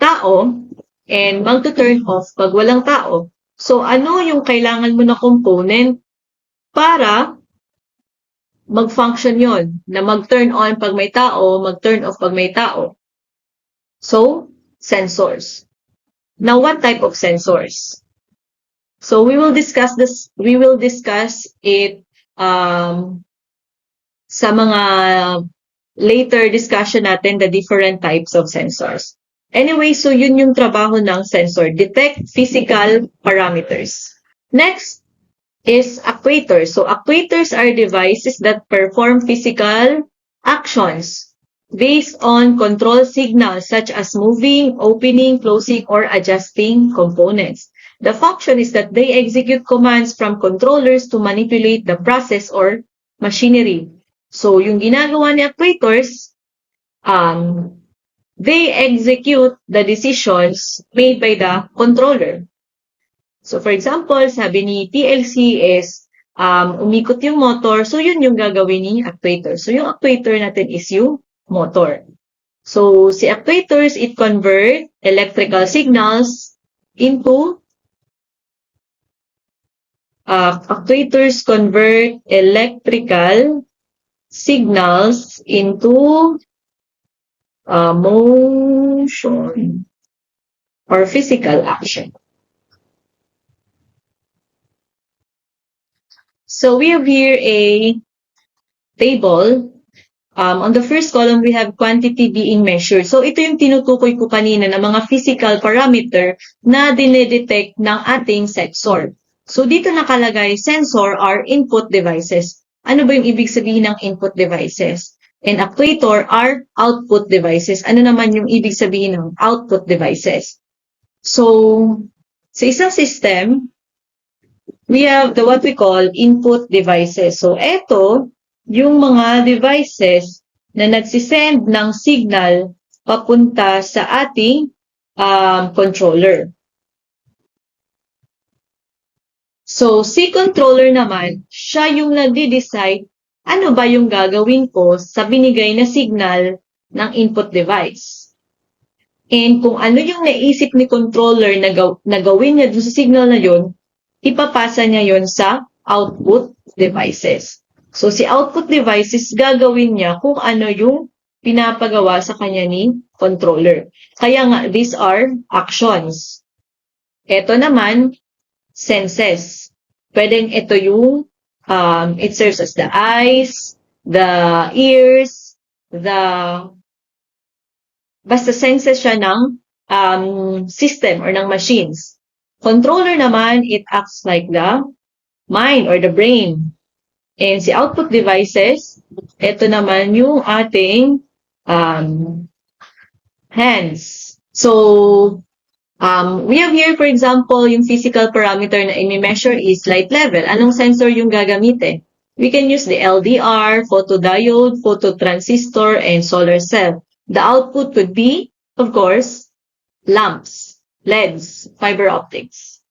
tao and mag-turn off pag walang tao. So, ano yung kailangan mo na component para mag-function yon na mag-turn on pag may tao, mag-turn off pag may tao? So, sensors. Now, what type of sensors? So, we will discuss it sa mga later discussion natin, the different types of sensors. Anyway, so yun yung trabaho ng sensor, detect physical parameters. Next is actuators. So actuators are devices that perform physical actions based on control signals such as moving, opening, closing, or adjusting components. The function is that they execute commands from controllers to manipulate the process or machinery. So, yung ginagawa ni actuators, they execute the decisions made by the controller. So, for example, sabi ni PLC is, umikot yung motor, so yun yung gagawin ni actuator. So, yung actuator natin is yung motor. So, si actuators, it convert electrical signals into actuators convert electrical signals into motion or physical action. So we have here a table. On the first column, we have quantity being measured. So ito yung tinutukoy ko kanina na mga physical parameter na dinedetect ng ating sensor. So dito nakalagay, sensor are input devices. Ano ba yung ibig sabihin ng input devices? And actuator are output devices. Ano naman yung ibig sabihin ng output devices? So, sa isang system, we have what we call input devices. So, eto, yung mga devices na nagsisend ng signal papunta sa ating controller. So, si controller naman, siya yung nagde-decide ano ba yung gagawin ko sa binigay na signal ng input device. And kung ano yung naisip ni controller na gawin niya dun sa signal na yun, ipapasa niya yun sa output devices. So, si output devices, gagawin niya kung ano yung pinapagawa sa kanya ni controller. Kaya nga, these are actions. Ito naman, senses. Pwedeng ito yung, it serves as the eyes, the ears, basta senses siya ng system or ng machines. Controller naman, it acts like the mind or the brain. And si output devices, ito naman yung ating hands. So, we have here, for example, yung physical parameter na i-measure is light level. Anong sensor yung gagamitin? We can use the LDR, photodiode, phototransistor, and solar cell. The output could be, of course, lamps, LEDs, fiber optics.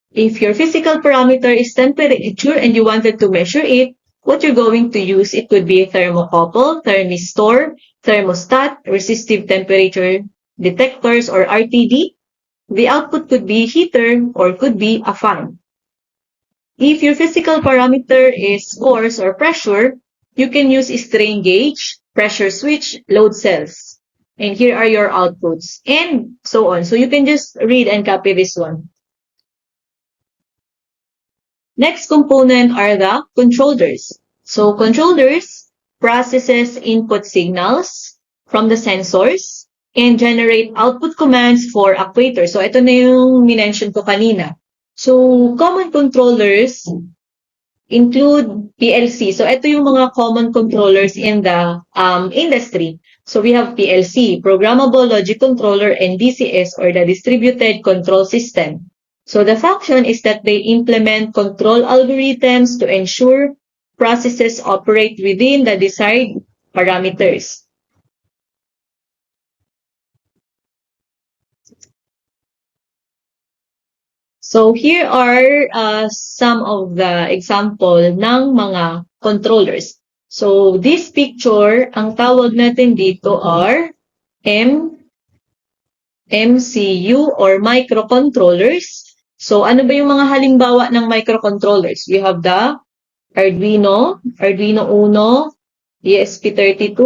If your physical parameter is temperature and you wanted to measure it, what you're going to use, it could be a thermocouple, thermistor, thermostat, resistive temperature detectors, or RTD. The output could be heater or could be a fan. If your physical parameter is force or pressure, you can use strain gauge, pressure switch, load cells. And here are your outputs, and so on. So you can just read and copy this one. Next component are the controllers. So controllers processes input signals from the sensors and generate output commands for actuators. So ito na yung minention ko kanina. So common controllers include PLC. So ito yung mga common controllers in the industry. So we have PLC, Programmable Logic Controller, and DCS, or the Distributed Control System. So the function is that they implement control algorithms to ensure processes operate within the desired parameters. So here are some of the example ng mga controllers. So this picture, ang tawag natin dito are MCU or microcontrollers. So ano ba yung mga halimbawa ng microcontrollers? We have the Arduino, Arduino Uno, ESP32,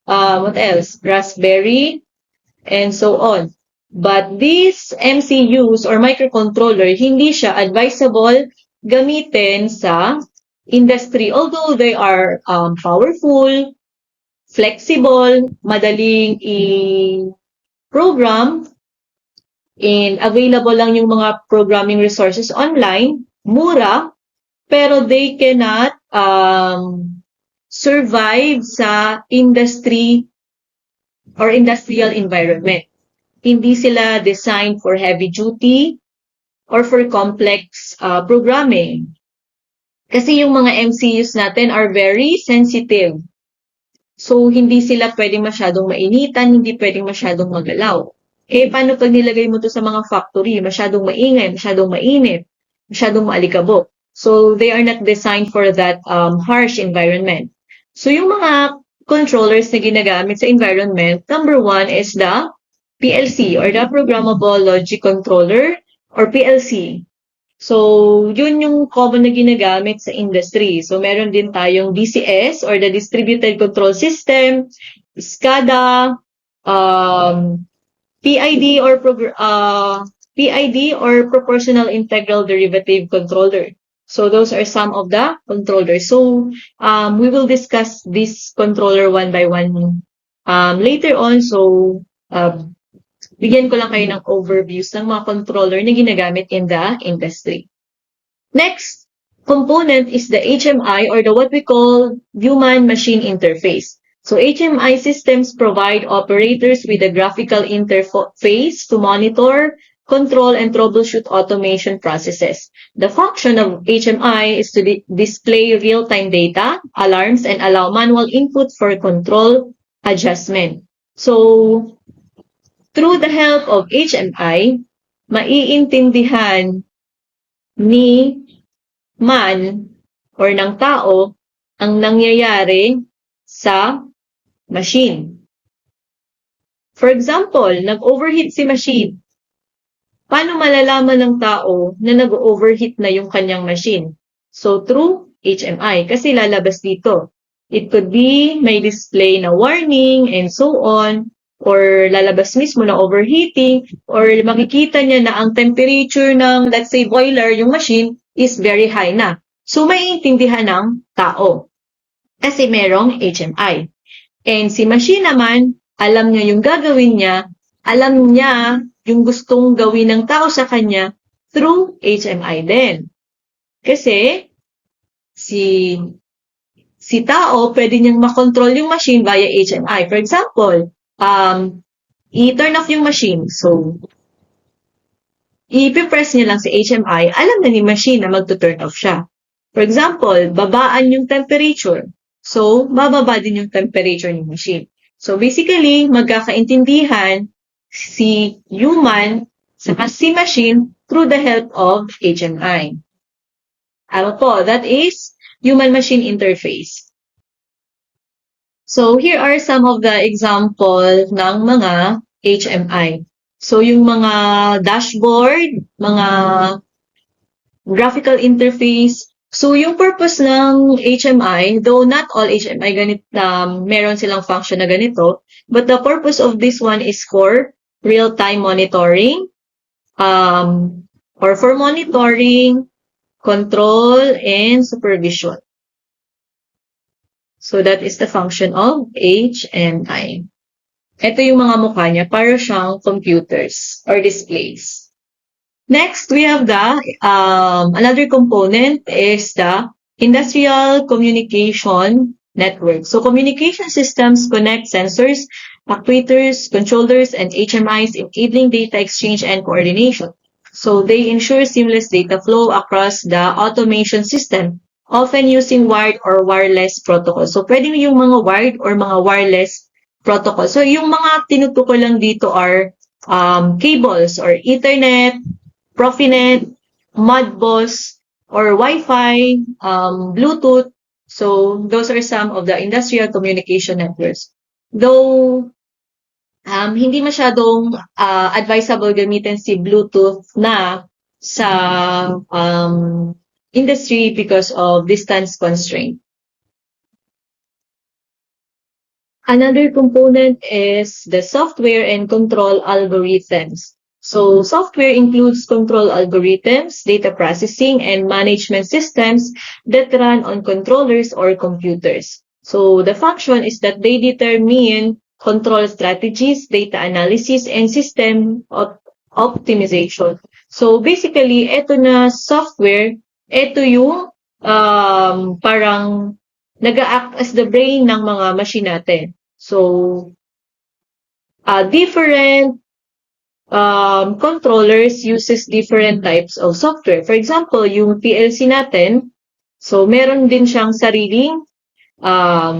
what else? Raspberry, and so on. But these MCUs or microcontroller, hindi siya advisable gamitin sa industry. Although they are powerful, flexible, madaling i-program, and available lang yung mga programming resources online, mura, pero they cannot survive sa industry or industrial environment. Hindi sila designed for heavy duty or for complex programming. Kasi yung mga MCUs natin are very sensitive. So, hindi sila pwedeng masyadong mainitan, hindi pwedeng masyadong magalaw. Paano pag nilagay mo to sa mga factory? Masyadong maingay, masyadong mainit, masyadong maalikabok. So, they are not designed for that harsh environment. So, yung mga controllers na ginagamit sa environment, number one is the PLC or the Programmable Logic Controller or PLC. So, yun yung common na ginagamit sa industry. So, meron din tayong DCS or the Distributed Control System, SCADA, PID or Proportional Integral Derivative Controller. So, those are some of the controllers. So, we will discuss this controller one by one later on. So, bigyan ko lang kayo ng overviews ng mga controller na ginagamit in the industry. Next component is the HMI or the what we call human-machine interface. So HMI systems provide operators with a graphical interface to monitor, control and troubleshoot automation processes. The function of HMI is to display real-time data, alarms, and allow manual input for control adjustment. So, through the help of HMI, maiintindihan ni man or ng tao ang nangyayari sa machine. For example, nag-overheat si machine. Paano malalaman ng tao na nag-overheat na yung kanyang machine? So, through HMI, kasi lalabas dito. It could be may display na warning and so on, or lalabas mismo na overheating, or makikita niya na ang temperature ng, let's say, boiler, yung machine, is very high na. So, maiintindihan ng tao. Kasi merong HMI. And si machine naman, alam niya yung gagawin niya, alam niya yung gustong gawin ng tao sa kanya through HMI din. Kasi si tao, pwede niyang makontrol yung machine via HMI. For example, i-turn off yung machine. So, i-press niya lang si HMI, alam na ni machine na magto-turn off siya. For example, babaan yung temperature. So, bababa din yung temperature ng machine. So, basically, magkakaintindihan si human saka si machine through the help of HMI. Ano po? That is human-machine interface. So, here are some of the example ng mga HMI. So, yung mga dashboard, mga graphical interface. So, yung purpose ng HMI, though not all HMI meron silang function na ganito, but the purpose of this one is for real-time monitoring, or for monitoring, control, and supervision. So, that is the function of HMI. Ito yung mga mukha niya, para siyang computers or displays. Next, we have the, another component is the industrial communication network. So, communication systems connect sensors, actuators, controllers, and HMIs, enabling data exchange and coordination. So, they ensure seamless data flow across the automation system, often using wired or wireless protocols. So, pwede yung mga wired or mga wireless protocols. So, yung mga tinutukoy lang dito are cables or Ethernet, Profinet, Modbus, or Wi-Fi, Bluetooth. So, those are some of the industrial communication networks. Though, hindi masyadong advisable gamitin si Bluetooth na sa industry because of distance constraint. Another component is the software and control algorithms. So, software includes control algorithms, data processing, and management systems that run on controllers or computers. So, the function is that they determine control strategies, data analysis, and system optimization. So, basically, ito na software, ito yung parang nag-act as the brain ng mga machine natin. So, different controllers uses different types of software. For example, yung PLC natin, so meron din siyang sariling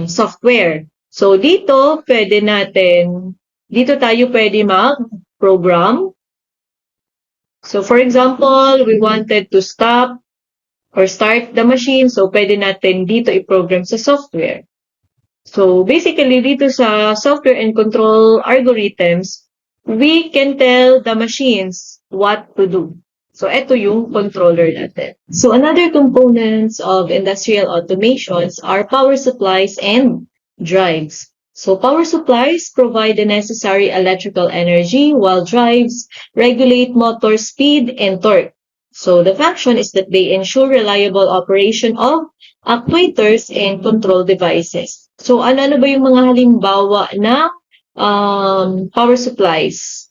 software. So, dito tayo pwede mag-program. So, for example, we wanted to stop or start the machine, so pwede natin dito i-program sa software. So, basically, dito sa software and control algorithms, we can tell the machines what to do. So, ito yung controller natin. So, another components of industrial automations are power supplies and drives. So, power supplies provide the necessary electrical energy, while drives regulate motor speed and torque. So, the function is that they ensure reliable operation of actuators and control devices. So, ano ba yung mga halimbawa na power supplies?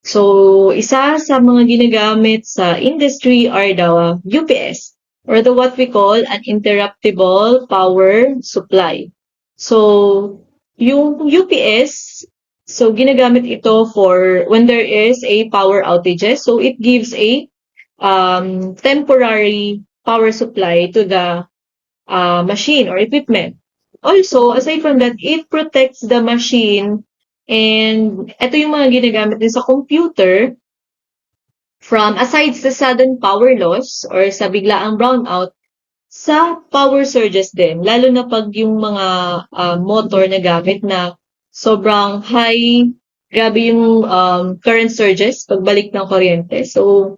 So, isa sa mga ginagamit sa industry are the UPS, or the what we call an interruptible power supply. So, yung UPS, So, ginagamit ito for when there is a power outages. So, it gives a temporary power supply to the machine or equipment. Also, aside from that, it protects the machine and ito yung mga ginagamit din sa computer from aside sa sudden power loss or sa biglaang brownout, sa power surges din. Lalo na pag yung mga motor na gamit na sobrang high, grabe yung current surges pagbalik ng kuryente. So,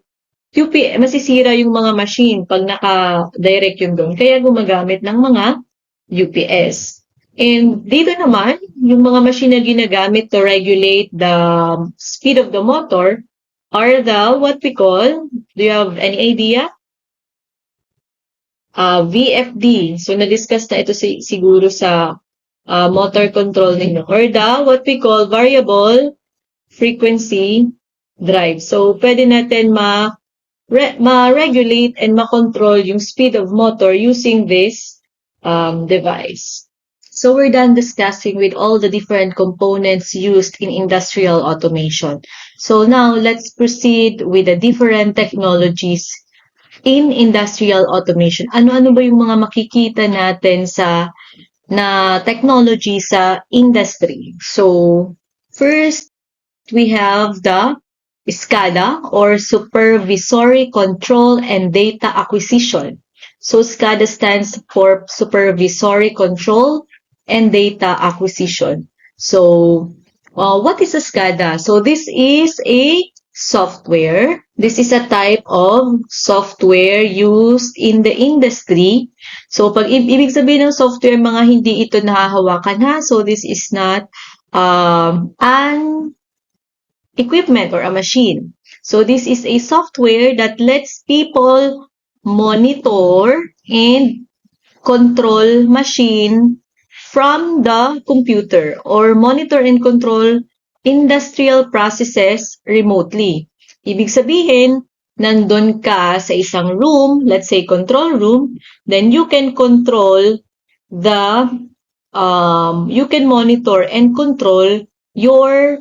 masisira yung mga machine pag naka-direct yun doon. Kaya gumagamit ng mga UPS. And dito naman, yung mga machine na ginagamit to regulate the speed of the motor are what we call, do you have any idea? VFD. So, na-discuss na ito siguro sa motor control ninyo. Or what we call variable frequency drive. So, pwede natin ma-regulate and ma-control yung speed of motor using this device. So, we're done discussing with all the different components used in industrial automation. So, now, let's proceed with the different technologies in industrial automation. Ano-ano ba yung mga makikita natin na technology sa industry? So, first, we have the SCADA or Supervisory Control and Data Acquisition. So, SCADA stands for Supervisory Control and Data Acquisition. So, what is a SCADA? So, this is a software. This is a type of software used in the industry. So, pag ibig sabihin ng software, mga hindi ito nahahawakan ha. So, this is not an equipment or a machine. So, this is a software that lets people monitor and control machine from the computer or monitor and control industrial processes remotely. Ibig sabihin, nandun ka sa isang room, let's say control room, then you can control you can monitor and control your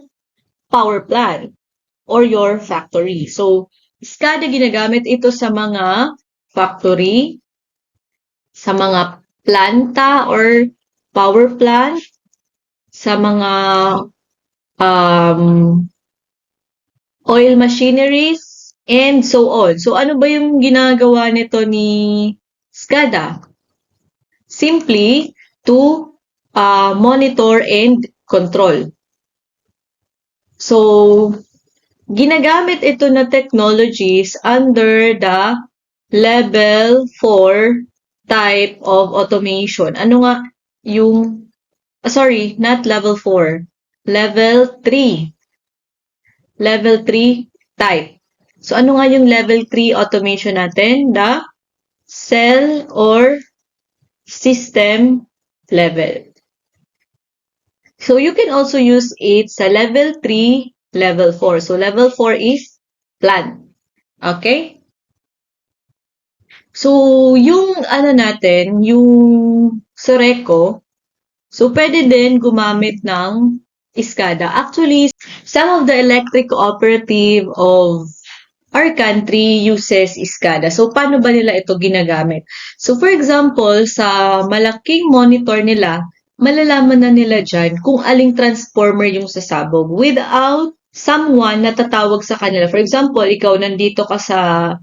power plant or your factory. So, SCADA ginagamit ito sa mga factory, sa mga planta or power plant, sa mga oil machineries, and so on. So, ano ba yung ginagawa nito ni SCADA? Simply to monitor and control. So, ginagamit ito na technologies under the level 4 type of automation. Ano nga yung, sorry, not level 4, level 3. Level 3 type. So, ano nga yung level 3 automation natin? The cell or system level. So, you can also use it sa level 3, level 4. So, level 4 is plant. Okay? So, yung natin, yung Soreco, so pwede din gumamit ng SCADA. Actually, some of the electric cooperative of our country uses SCADA. So, paano ba nila ito ginagamit? So, for example, sa malaking monitor nila, malalaman na nila dyan kung aling transformer yung sasabog without someone na tatawag sa kanila. For example, ikaw nandito ka sa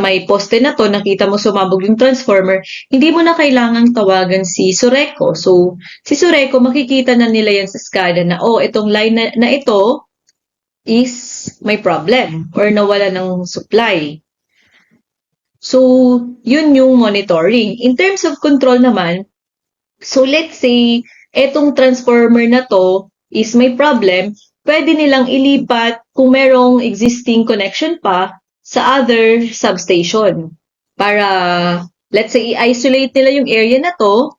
may poste na to, nakita mo sumabog yung transformer, hindi mo na kailangang tawagan si Soreco. So, si Soreco, makikita na nila yan sa SCADA na, itong line na ito is may problem or nawala ng supply. So, yun yung monitoring. In terms of control naman, so let's say, etong transformer na to is may problem, pwede nilang ilipat kung merong existing connection pa sa other substation. Para, let's say, i-isolate nila yung area na to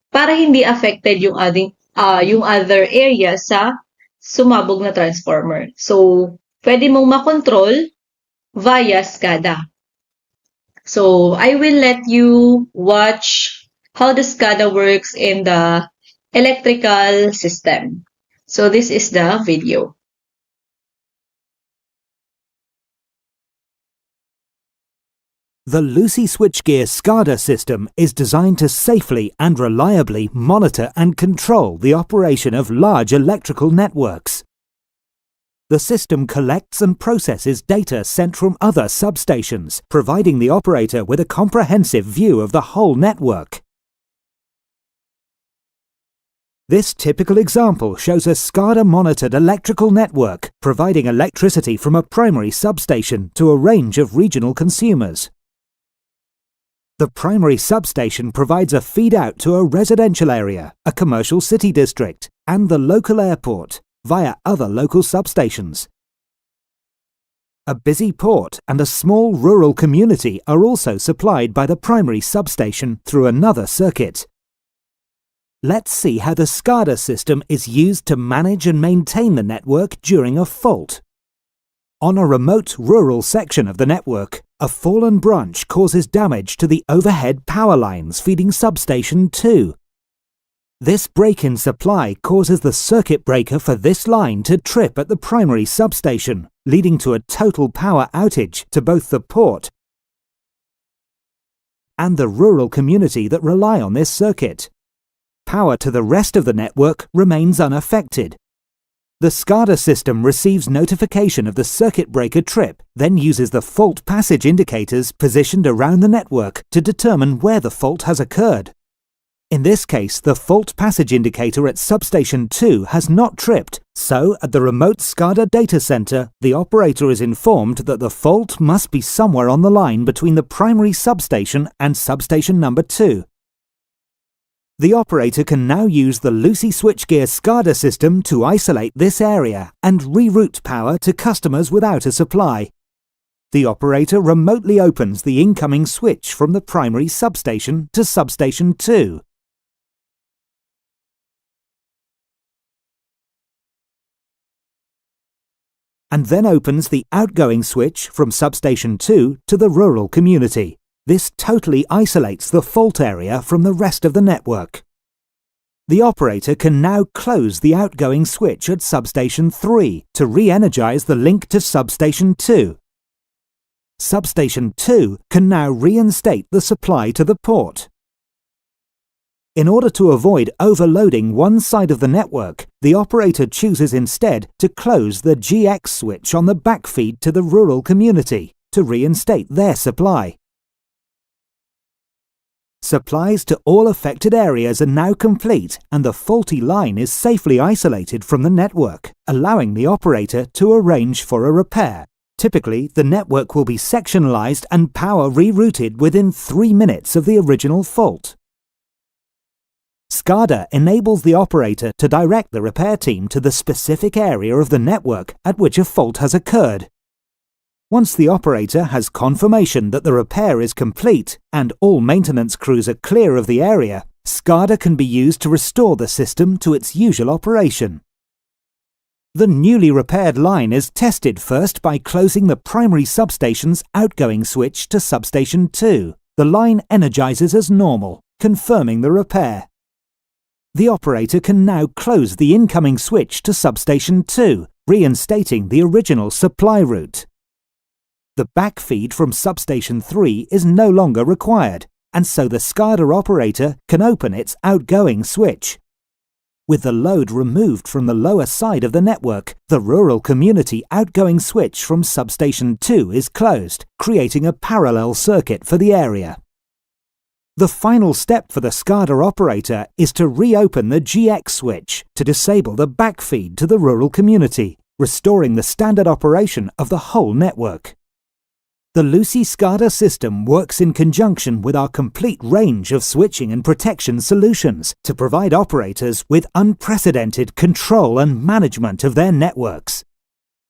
para hindi affected yung other area sa sumabog na transformer. So, pwede mong makontrol via SCADA. So, I will let you watch how the SCADA works in the electrical system. So this is the video. The Lucy switchgear SCADA system is designed to safely and reliably monitor and control the operation of large electrical networks. The system collects and processes data sent from other substations, providing the operator with a comprehensive view of the whole network. This typical example shows a SCADA-monitored electrical network providing electricity from a primary substation to a range of regional consumers. The primary substation provides a feed-out to a residential area, a commercial city district, and the local airport via other local substations. A busy port and a small rural community are also supplied by the primary substation through another circuit. Let's see how the SCADA system is used to manage and maintain the network during a fault. On a remote rural section of the network, a fallen branch causes damage to the overhead power lines feeding substation 2. This break in supply causes the circuit breaker for this line to trip at the primary substation, leading to a total power outage to both the port and the rural community that rely on this circuit. Power to the rest of the network remains unaffected. The SCADA system receives notification of the circuit breaker trip, then uses the fault passage indicators positioned around the network to determine where the fault has occurred. In this case, the fault passage indicator at substation 2 has not tripped, so at the remote SCADA data center, the operator is informed that the fault must be somewhere on the line between the primary substation and substation number 2. The operator can now use the Lucy switchgear SCADA system to isolate this area and reroute power to customers without a supply. The operator remotely opens the incoming switch from the primary substation to substation 2. And then opens the outgoing switch from substation 2 to the rural community. This totally isolates the fault area from the rest of the network. The operator can now close the outgoing switch at substation 3 to re-energize the link to substation 2. Substation 2 can now reinstate the supply to the port. In order to avoid overloading one side of the network, the operator chooses instead to close the GX switch on the backfeed to the rural community to reinstate their supply. Supplies to all affected areas are now complete and the faulty line is safely isolated from the network, allowing the operator to arrange for a repair. Typically, the network will be sectionalized and power rerouted within 3 minutes of the original fault. SCADA enables the operator to direct the repair team to the specific area of the network at which a fault has occurred. Once the operator has confirmation that the repair is complete and all maintenance crews are clear of the area, SCADA can be used to restore the system to its usual operation. The newly repaired line is tested first by closing the primary substation's outgoing switch to substation 2. The line energizes as normal, confirming the repair. The operator can now close the incoming switch to substation 2, reinstating the original supply route. The backfeed from substation 3 is no longer required, and so the SCADA operator can open its outgoing switch. With the load removed from the lower side of the network, the rural community outgoing switch from substation 2 is closed, creating a parallel circuit for the area. The final step for the SCADA operator is to reopen the GX switch to disable the backfeed to the rural community, restoring the standard operation of the whole network. The Lucy SCADA system works in conjunction with our complete range of switching and protection solutions to provide operators with unprecedented control and management of their networks.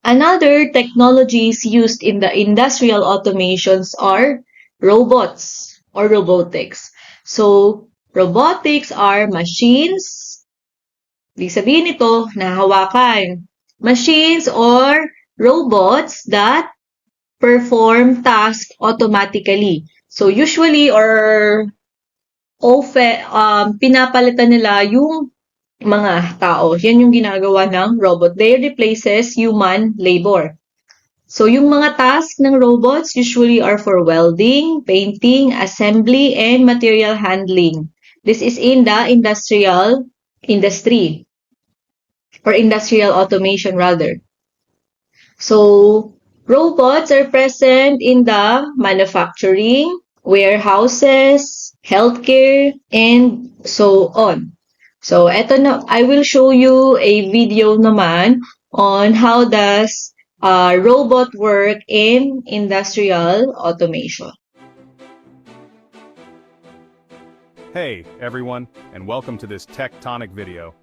Another technologies used in the industrial automations are robots or robotics. So, robotics are machines. Ibig sabihin nito, nahawakan. Machines or robots that perform tasks automatically. So, usually or often, pinapalitan nila yung mga tao. Yan yung ginagawa ng robot. They replaces human labor. So, yung mga tasks ng robots usually are for welding, painting, assembly, and material handling. This is in the industrial industry or industrial automation rather. So, robots are present in the manufacturing, warehouses, healthcare, and so on. So, eto na, I will show you a video naman on how does robot work in industrial automation. Hey, everyone, and welcome to this tectonic video.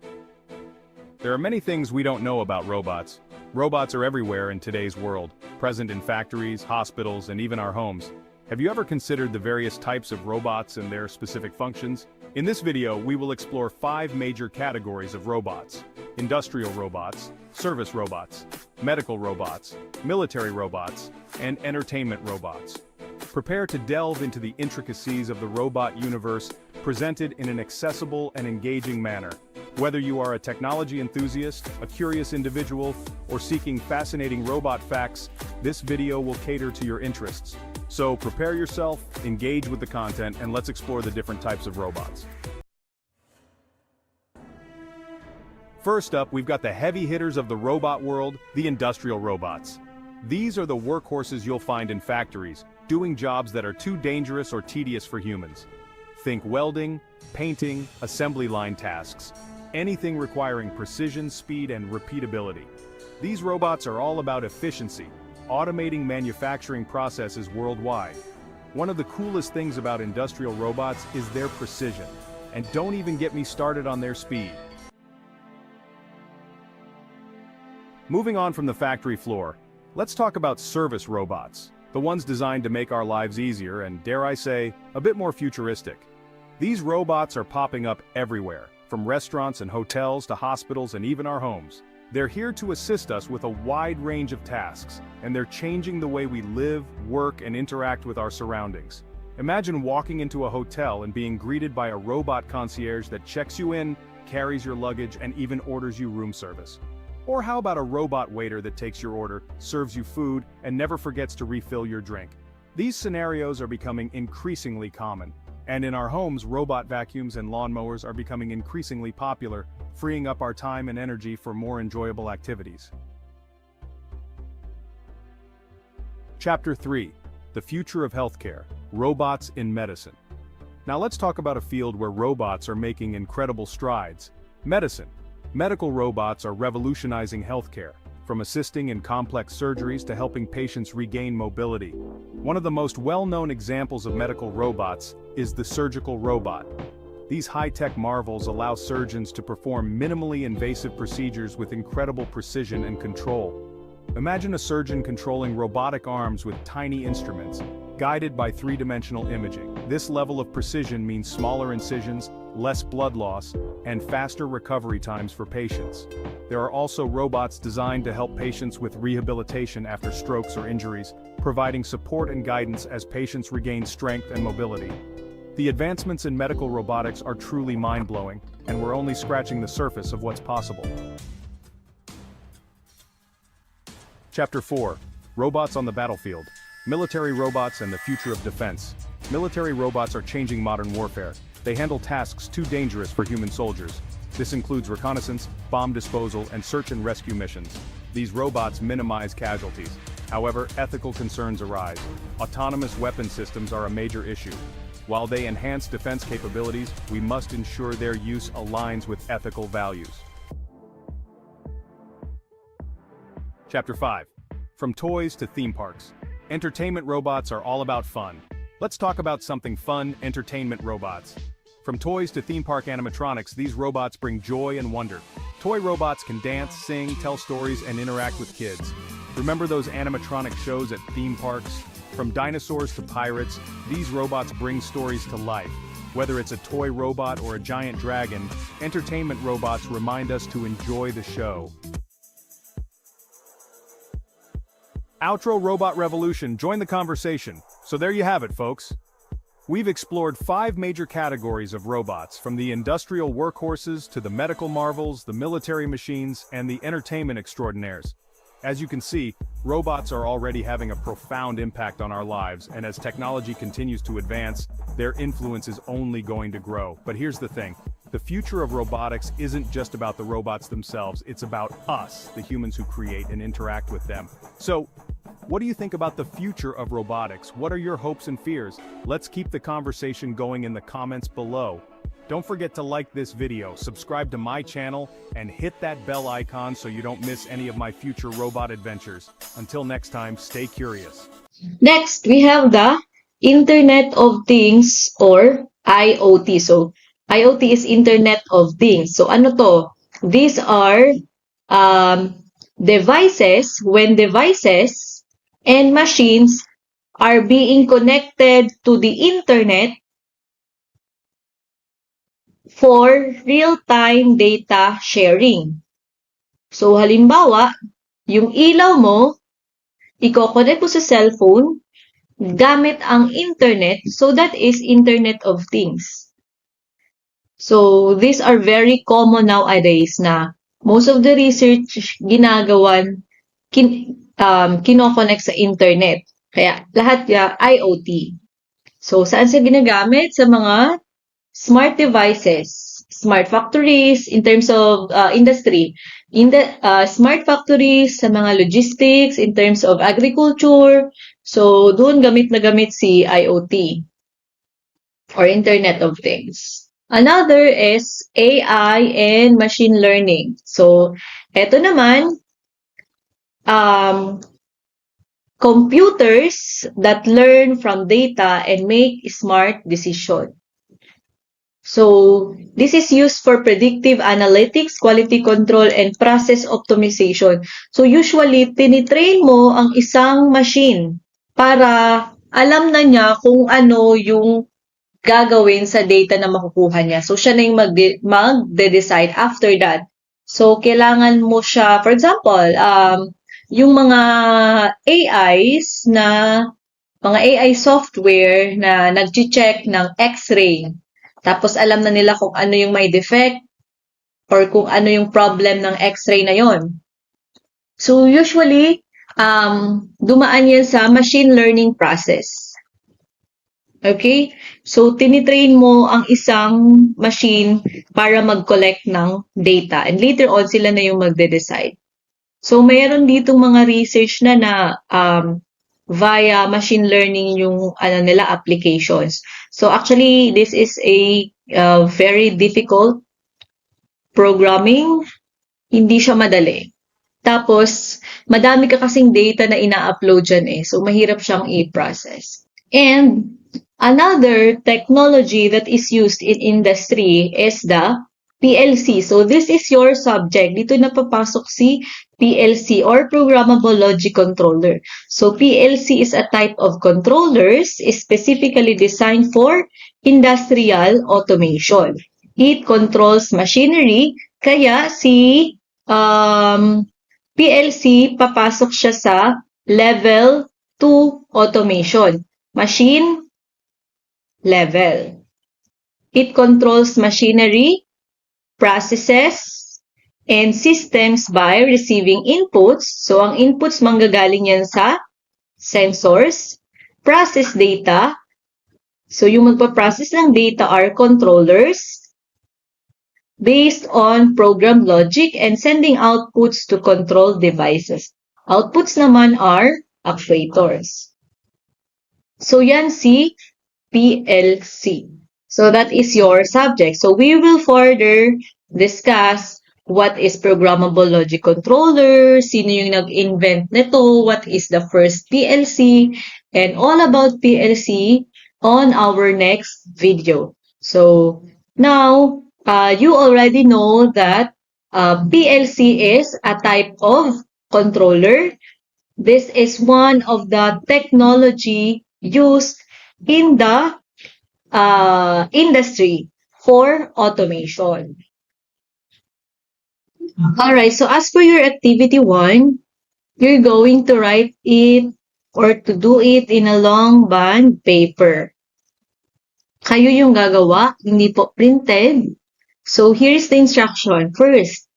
There are many things we don't know about robots. Robots are everywhere in today's world, present in factories, hospitals, and even our homes. Have you ever considered the various types of robots and their specific functions? In this video, we will explore 5 major categories of robots: industrial robots, service robots, medical robots, military robots, and entertainment robots. Prepare to delve into the intricacies of the robot universe, presented in an accessible and engaging manner. Whether you are a technology enthusiast, a curious individual, or seeking fascinating robot facts, this video will cater to your interests. So prepare yourself, engage with the content, and let's explore the different types of robots. First up, we've got the heavy hitters of the robot world, the industrial robots. These are the workhorses you'll find in factories, doing jobs that are too dangerous or tedious for humans. Think welding, painting, assembly line tasks. Anything requiring precision, speed, and repeatability. These robots are all about efficiency, automating manufacturing processes worldwide. One of the coolest things about industrial robots is their precision. And don't even get me started on their speed. Moving on from the factory floor, let's talk about service robots, the ones designed to make our lives easier and, dare I say, a bit more futuristic. These robots are popping up everywhere, from restaurants and hotels to hospitals and even our homes. They're here to assist us with a wide range of tasks, and they're changing the way we live, work, and interact with our surroundings. Imagine walking into a hotel and being greeted by a robot concierge that checks you in, carries your luggage, and even orders you room service. Or how about a robot waiter that takes your order, serves you food, and never forgets to refill your drink? These scenarios are becoming increasingly common. And in our homes, robot vacuums and lawnmowers are becoming increasingly popular, freeing up our time and energy for more enjoyable activities. Chapter 3: The Future of Healthcare: Robots in Medicine. Now let's talk about a field where robots are making incredible strides: medicine. Medical robots are revolutionizing healthcare, from assisting in complex surgeries to helping patients regain mobility. One of the most well-known examples of medical robots is the surgical robot. These high-tech marvels allow surgeons to perform minimally invasive procedures with incredible precision and control. Imagine a surgeon controlling robotic arms with tiny instruments, guided by three-dimensional imaging. This level of precision means smaller incisions, less blood loss, and faster recovery times for patients. There are also robots designed to help patients with rehabilitation after strokes or injuries, providing support and guidance as patients regain strength and mobility. The advancements in medical robotics are truly mind-blowing, and we're only scratching the surface of what's possible. Chapter 4: Robots on the Battlefield. Military robots and the future of defense. Military robots are changing modern warfare. They handle tasks too dangerous for human soldiers. This includes reconnaissance, bomb disposal, and search and rescue missions. These robots minimize casualties. However, ethical concerns arise. Autonomous weapon systems are a major issue. While they enhance defense capabilities, we must ensure their use aligns with ethical values. Chapter 5: From Toys to Theme Parks. Entertainment robots are all about fun. Let's talk about something fun: entertainment robots. From toys to theme park animatronics, these robots bring joy and wonder. Toy robots can dance, sing, tell stories, and interact with kids. Remember those animatronic shows at theme parks? From dinosaurs to pirates, these robots bring stories to life. Whether it's a toy robot or a giant dragon, entertainment robots remind us to enjoy the show. Outro Robot Revolution, join the conversation. So there you have it, folks. We've explored 5 major categories of robots, from the industrial workhorses to the medical marvels, the military machines, and the entertainment extraordinaires. As you can see, robots are already having a profound impact on our lives, and as technology continues to advance, their influence is only going to grow. But here's the thing. The future of robotics isn't just about the robots themselves, it's about us, the humans who create and interact with them. So, what do you think about the future of robotics? What are your hopes and fears? Let's keep the conversation going in the comments below. Don't forget to like this video, subscribe to my channel, and hit that bell icon so you don't miss any of my future robot adventures. Until next time, stay curious. Next, we have the Internet of Things or IoT. So, IoT is Internet of Things. So, ano to? These are devices, when devices and machines are being connected to the internet for real-time data sharing. So, halimbawa, yung ilaw mo, i-connect mo sa cellphone gamit ang internet. So, that is Internet of Things. So, these are very common nowadays na most of the research ginagawan kinoconnect sa internet. Kaya lahat IoT. So, saan siya ginagamit? Sa mga smart devices, smart factories in terms of industry. In the smart factories, sa mga logistics, in terms of agriculture. So, doon gamit na gamit si IoT or Internet of Things. Another is AI and machine learning. So, eto naman, computers that learn from data and make smart decisions. So, this is used for predictive analytics, quality control, and process optimization. So, usually, tinitrain mo ang isang machine para alam na niya kung ano yung gagawin sa data na makukuha niya. So, siya na yung magde-decide after that. So, kailangan mo siya, for example, yung mga AIs na, mga AI software na nag-check ng X-ray. Tapos alam na nila kung ano yung may defect or kung ano yung problem ng X-ray na yon. So, usually, dumaan yan sa machine learning process. Okay? So, tinitrain mo ang isang machine para mag-collect ng data. And later on, sila na yung magde-decide. So, mayroon ditong mga research na via machine learning yung nila applications. So, actually, this is a very difficult programming. Hindi siya madali. Tapos, madami ka kasing data na ina-upload dyan eh. So, mahirap siyang i-process. And another technology that is used in industry is the PLC. So, this is your subject. Dito na papasok si PLC or Programmable Logic Controller. So, PLC is a type of controllers specifically designed for industrial automation. It controls machinery, kaya si PLC, papasok siya sa level 2 automation. Machine level. It controls machinery, processes, and systems by receiving inputs. So, ang inputs manggagaling yan sa sensors. Process data. So, yung magpa-process ng data are controllers based on program logic and sending outputs to control devices. Outputs naman are actuators. So, yan si PLC. So, that is your subject. So, we will further discuss what is Programmable Logic Controller, sino yung nag-invent nito, what is the first PLC, and all about PLC on our next video. So, now, you already know that PLC is a type of controller. This is one of the technology used in the industry for automation. Alright, so as for your activity 1, you're going to write it or to do it in a long bond paper. Kayo yung gagawa, hindi po printed. So here's the instruction. First,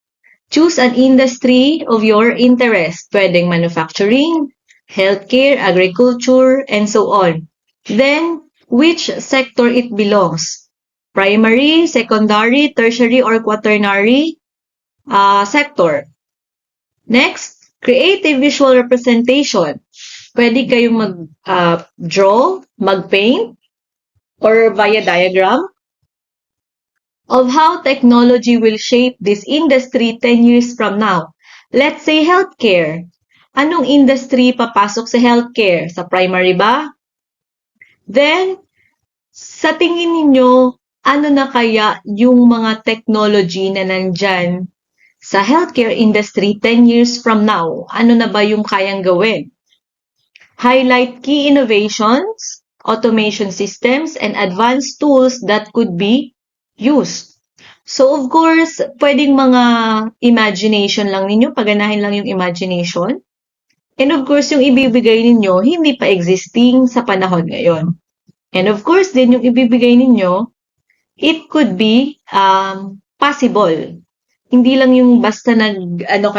choose an industry of your interest. Pwedeng manufacturing, healthcare, agriculture, and so on. Then, which sector it belongs. Primary, secondary, tertiary, or quaternary sector. Next, create a visual representation. Pwede kayong mag-draw, mag-paint, or via diagram of how technology will shape this industry 10 years from now. Let's say healthcare. Anong industry papasok sa healthcare? Sa primary ba? Then, sa tingin ninyo, ano na kaya yung mga technology na nandyan sa healthcare industry 10 years from now? Ano na ba yung kayang gawin? Highlight key innovations, automation systems, and advanced tools that could be used. So, of course, pwedeng mga imagination lang ninyo, paganahin lang yung imagination. And of course, yung ibibigay ninyo, hindi pa existing sa panahon ngayon. And of course, din yung ibibigay ninyo, it could be possible. Hindi lang yung basta nagbigay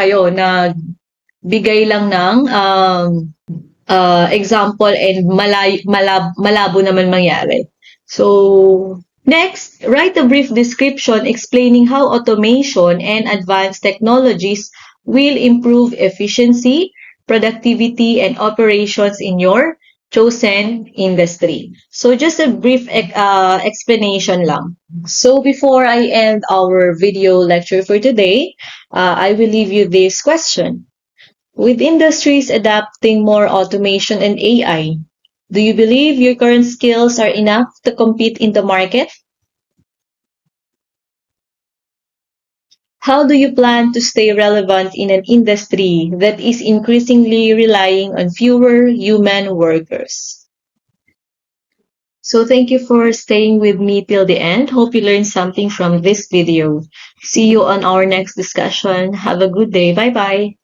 lang ng example and malabo naman mangyari. So, next, write a brief description explaining how automation and advanced technologies will improve efficiency, productivity, and operations in your chosen industry. So, just a brief explanation lang. So, before I end our video lecture for today, I will leave you this question. With industries adapting more automation and AI, do you believe your current skills are enough to compete in the market? How do you plan to stay relevant in an industry that is increasingly relying on fewer human workers? So thank you for staying with me till the end. Hope you learned something from this video. See you on our next discussion. Have a good day. Bye-bye.